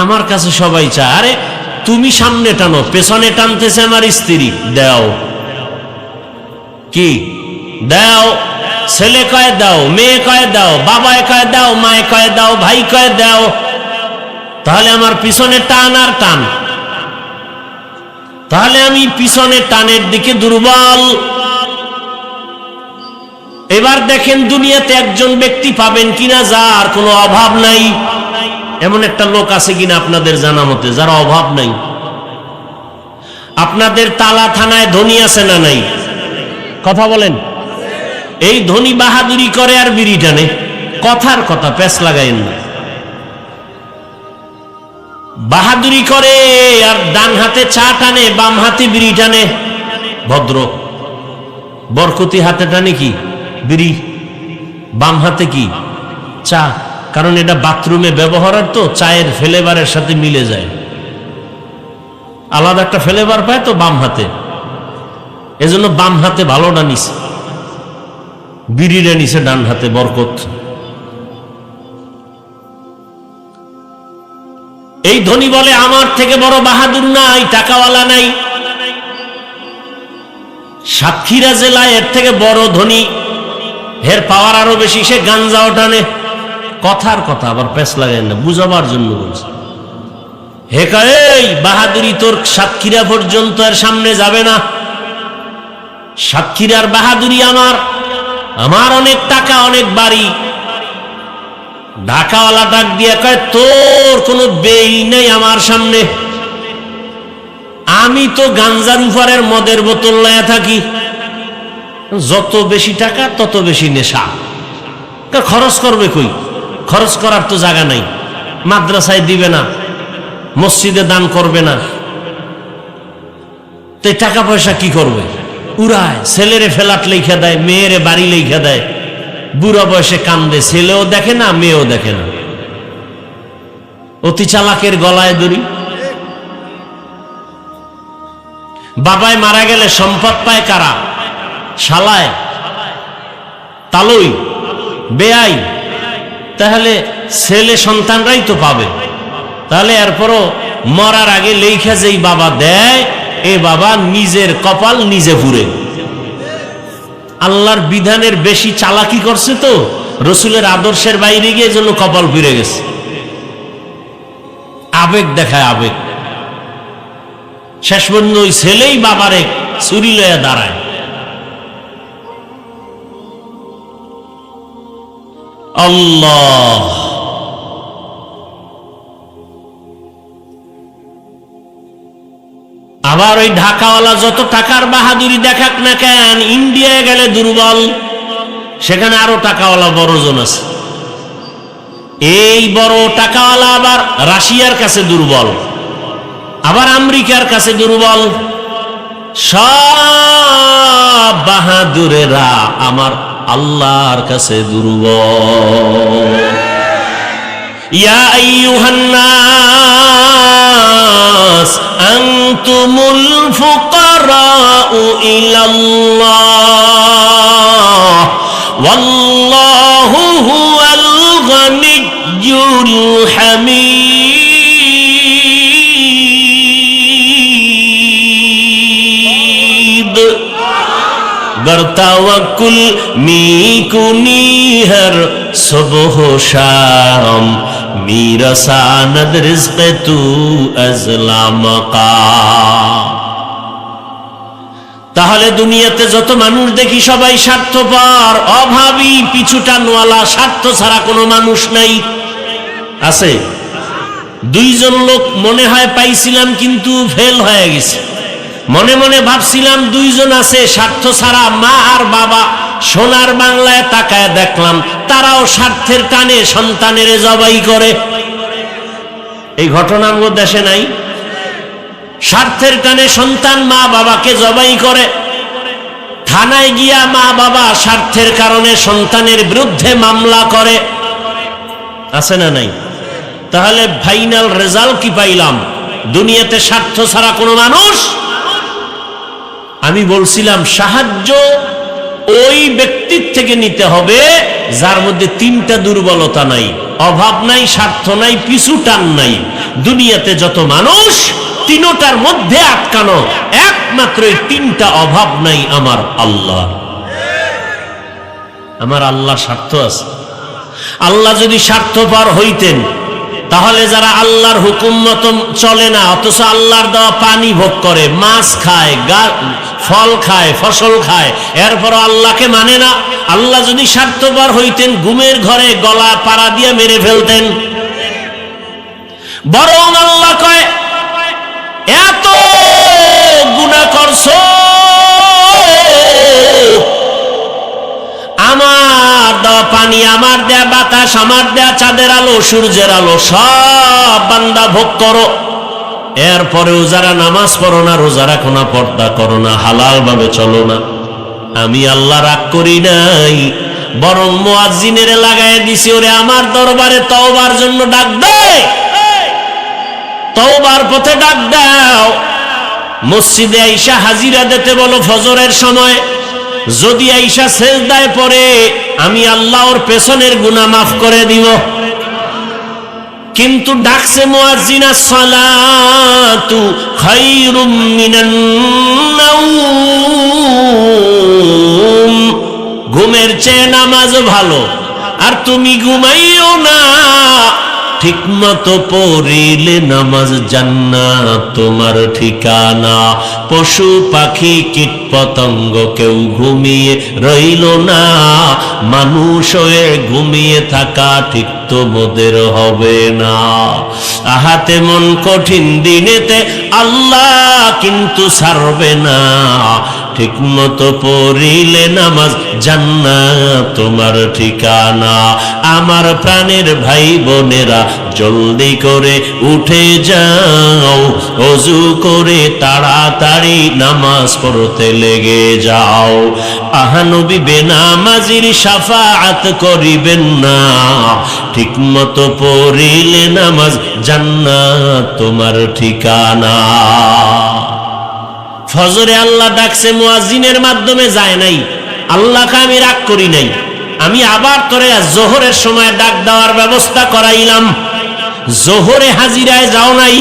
আমার কাছে সবাই চায়, আরে তুমি সামনে টানো, পেছনে টানতেছে আমার স্ত্রী, দাও। কি দাও? ছেলে কয় দাও, মেয়ে কয় দাও, বাবায় কয় দাও, মায়ে কয় দাও, ভাই কয় দাও। তাহলে আমার পিছনে টান আর টান। তাহলে আমি পিছনে টানের দিকে দুর্বল। এবার দেখেন দুনিয়াতে একজন ব্যক্তি পাবেন কিনা যার কোনো অভাব নাই। এমন একটা লোক আছে কিনা আপনাদের জানা মতে যার অভাব নাই? আপনাদের তালা থানায় ধনী আছে না নাই? কথা বলেন। এই ধনী বাহাদুরি করে আর বিড়ি টানে। কথার কথা, প্যাঁচ লাগাইন না। বাহাদুরি করে আর ডান হাতে চা টানে, বাম হাতে বিড়ি টানে। ভদ্র। বরকতি হাতে টানে কি? বিড়ি। বাম হাতে কি? চা। কারণ এটা বাথরুমে ব্যবহারের, তো চায়ের ফ্লেভারের সাথে মিলে যায়, আলাদা একটা ফ্লেভার পায় তো বাম হাতে, এজন্য বাম হাতে ভালোটা নিছে, বিড়িটা নিছে ডান হাতে। বরকত। এই ধনী বলে আমার থেকে বড় বাহাদুর নাই, টাকাওয়ালা নাই। সাতক্ষীরা জেলায় এর থেকে বড় ধনী, এর পাওয়ার আরো বেশি, সে গাঞ্জাও টানে। কথার কথা, আবার পেছ লাগায় না, বুঝাবার জন্য বলছে। হে কয় এই বাহাদুরি তোর সাতক্ষীরা পর্যন্ত এর সামনে যাবে না। সাতক্ষীরার বাহাদুরি আমার, আমার অনেক টাকা, অনেক বাড়ি। ঢাকাওয়ালা ডাক দিয়ে কয় তোর কোনো বেই নেই আমার সামনে, আমি তো গাঞ্জার উপরের মদের বোতল লয়া থাকি, যত বেশি টাকা তত বেশি নেশা। খরচ করবে কই? খরচ করার তো জায়গা নাই, মাদ্রাসায় দিবে না, মসজিদে দান করবে না, তো টাকা পয়সা কি করবে? উড়ায়। ছেলেরে ফ্ল্যাট লেখা দেয়, মেয়েরে বাড়ি লেখা দেয়, বুড়া বয়সে কান্দে, ছেলেও দেখে না, মেয়েও দেখে না। অতি চালাকের গলায় দড়ি। বাবায় মারা গেলে সম্পদ পায় কারা? শালায়, তালই, বেয়াই। তাহলে ছেলে সন্তানরাই তো পাবে। তাহলে এরপরও মরার আগে লেখা যেই বাবা দেয়, এ বাবা নিজের কপাল নিজে পুরে। আল্লাহর বিধানের বেশি চালাকি করছে, তো রসুলের আদর্শের বাইরে গিয়ে জন্য কপাল ফিরে গেছে। আবেগ দেখায়, আবেগ। শেষ পর্যন্ত ওই ছেলেই বাবারে ছুরি লইয়া দাঁড়ায়। আল্লাহ। আবার ওই ঢাকাওয়ালা যত টাকার বাহাদুরি দেখাক না কেন, ইন্ডিয়ায় গেলে দুর্বল, সেখানে আরো টাকাওয়ালা বড়জন আছে। এই বড় টাকাওয়ালা আবার রাশিয়ার কাছে দুর্বল, আবার আমেরিকার কাছে দুর্বল। সব বাহাদুরেরা আমার আল্লাহর কাছে দুর্বল। ইয়া আইয়ুহান নাস আনতুমুল ফুকারাউ ইলাল্লাহ ওয়াল্লাহু হুয়াল গানিয়্যুল হামিদ। गर तवक्कुल मी कुनी हर सुबह शाम मेरा सानद रिज़्क़ तू अज़ला मक़ाम। তাহলে দুনিয়াতে যত মানুষ দেখি সবাই স্বার্থপর, অভাবী, পিছুটানওয়ালা, স্বার্থ ছাড়া কোনো মানুষ নাই। আছে দুইজন লোক মনে হয় পাইছিলাম, কিন্তু ফেল হয়ে গেছে। মনে মনে ভাবছিলাম দুইজন আছে স্বার্থ ছাড়া, মা আর বাবা। সোনার বাংলায় তাকায় দেখলাম তারাও স্বার্থের টানে সন্তানের জবাই করে। এই ঘটনা আমাদের দেশে নাই? স্বার্থের টানে সন্তান মা বাবাকে জবাই করে। থানায় গিয়া মা বাবা স্বার্থের কারণে সন্তানের বিরুদ্ধে মামলা করে। আছে না নাই? তাহলে ফাইনাল রেজাল্ট কি পাইলাম? দুনিয়াতে স্বার্থ ছাড়া কোনো মানুষ। আমি বলছিলাম সাহায্য ওই ব্যক্তির থেকে নিতে হবে যার মধ্যে তিনটা দুর্বলতা নাই, অভাব নাই, স্বার্থ নাই, পিছু টান নাই। দুনিয়াতে যত মানুষ তিনটার মধ্যে আটকানো, একমাত্র এই তিনটা অভাব নাই আমার আল্লাহ। আমার আল্লাহ স্বার্থ আছে। আল্লাহ যদি স্বার্থপর হইতেন তাহলে যারা আল্লাহর হুকুম মতো চলে না, অথচ আল্লাহর দেওয়া পানি ভোগ করে, মাছ খায়, ফল খায়, ফসল খায়, এরপর আল্লাহকে মানে না, আল্লাহ যদি স্বার্থপর হইতেন ঘুমের ঘরে গলা পাড়া দিয়ে মেরে ফেলতেন। বরং আল্লাহ কয় এত গুনাহ করছো, আমার দেওয়া পানি পানি, আমার দেয়া বাতাস, আমার দেয়া চাঁদের আলো, সূর্যের আলো, সব বান্দা ভোগ করো। এরপরেও যারা নামাজ পড়ো না, রোজা রাখো না, পর্দা করো না, হালাল ভাবে চলো না, আমি আল্লাহ রাগ করি নাই, বরং মুয়াজ্জিনের লাগায় দিছি, ওরে আমার দরবারে তওবার জন্য ডাক দে, তওবার পথে ডাক দাও। মসজিদে আইসা হাজিরা দিতে বলো ফজরের সময়, যদি আইসা সেজদায় পড়ে আমি আল্লাহ ওর পেছনের গুনাহ মাফ করে দিব। কিন্তু ডাকছে মুয়াজ্জিন, আসসালাতু খায়রুম মিনান নাওম, ঘুমের চেয়ে নামাজ ভালো, আর তুমি ঘুমাইও না, ঠিক মতো পড়িলে নামাজ জান্নাত তোমার ঠিকানা। পশু পাখি কীট পতঙ্গ কেউ ঘুমিয়ে রইল না, মানুষ হয়ে ঘুমিয়ে থাকা ঠিক তোমাদের হবে না। আহাতে মন কঠিন দিনেতে আল্লাহ কিন্তু ছাড়বে না, ঠিক মতো পড়িলে নামাজ জান্নাত তোমার ঠিকানা। আমার প্রাণের ভাই বোনেরা জলদি করে উঠে যাও, ওযু করে তাড়াতাড়ি নামাজ পড়তে লেগে যাও। আহা নবী বেনামাজির শাফাআত করিবেন না, ঠিক মতো পড়িলে নামাজ জান্নাত তোমার ঠিকানা। ফজরে আল্লাহ ডাকছে, মুয়াজ্জিনের মাধ্যমে যায় নাই, আল্লাহকে আমি রাগ করি নাই, আমি আবার তোরে জোহরের সময় ডাক দেওয়ার ব্যবস্থা করাইলাম। জোহরে হাজিরায় যাও নাই,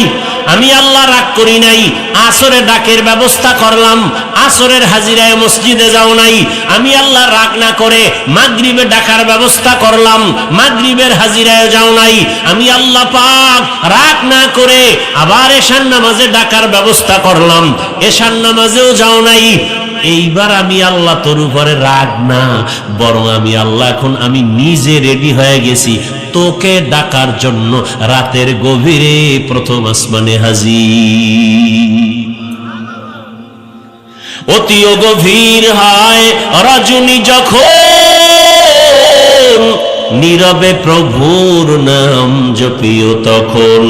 আমি আল্লাহ রাগ করি নাই, আসরে ডাকের ব্যবস্থা করলাম। আসরের হাজিরায় মসজিদে যাও নাই, আমি আল্লাহ রাগ না করে মাগরিবে ডাকার ব্যবস্থা করলাম। মাগরিবের হাজিরায় যাও নাই, আমি আল্লাহ পাক রাগ না করে আবার এশার নামাজে ডাকার ব্যবস্থা করলাম। এশার নামাজেও যাও নাই। এইবার আমি আল্লাহ তোর উপরে রাগ না, বরং আমি আল্লাহ এখন আমি নিজে রেডি হয়ে গেছি তোকে ডাকার জন্য রাতের গভীরে প্রথম আসমানে হাজির। অতিও গভীর হয় রজনী যখন, নীরবে প্রভুর নাম জপিও তখন।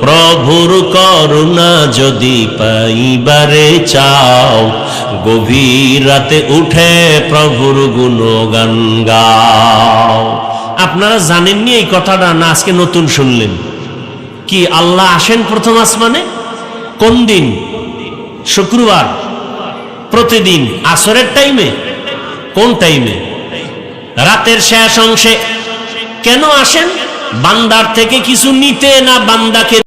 প্রভুর করুণা যদি পাইবারে চাও, গভীর রাতে উঠে প্রভুর গুণগান গাও। আপনারা জানেননি এই কথাটা, না আজকে নতুন শুনলেন? কি আল্লাহ আসেন প্রথম আসমানে কোন দিন? শুক্রবার। প্রতিদিন আসরের টাইমে? কোন টাইমে? রাতের শেষ অংশে। কেন আসেন? বান্দার থেকে কিছু নিতে, না বান্দাকে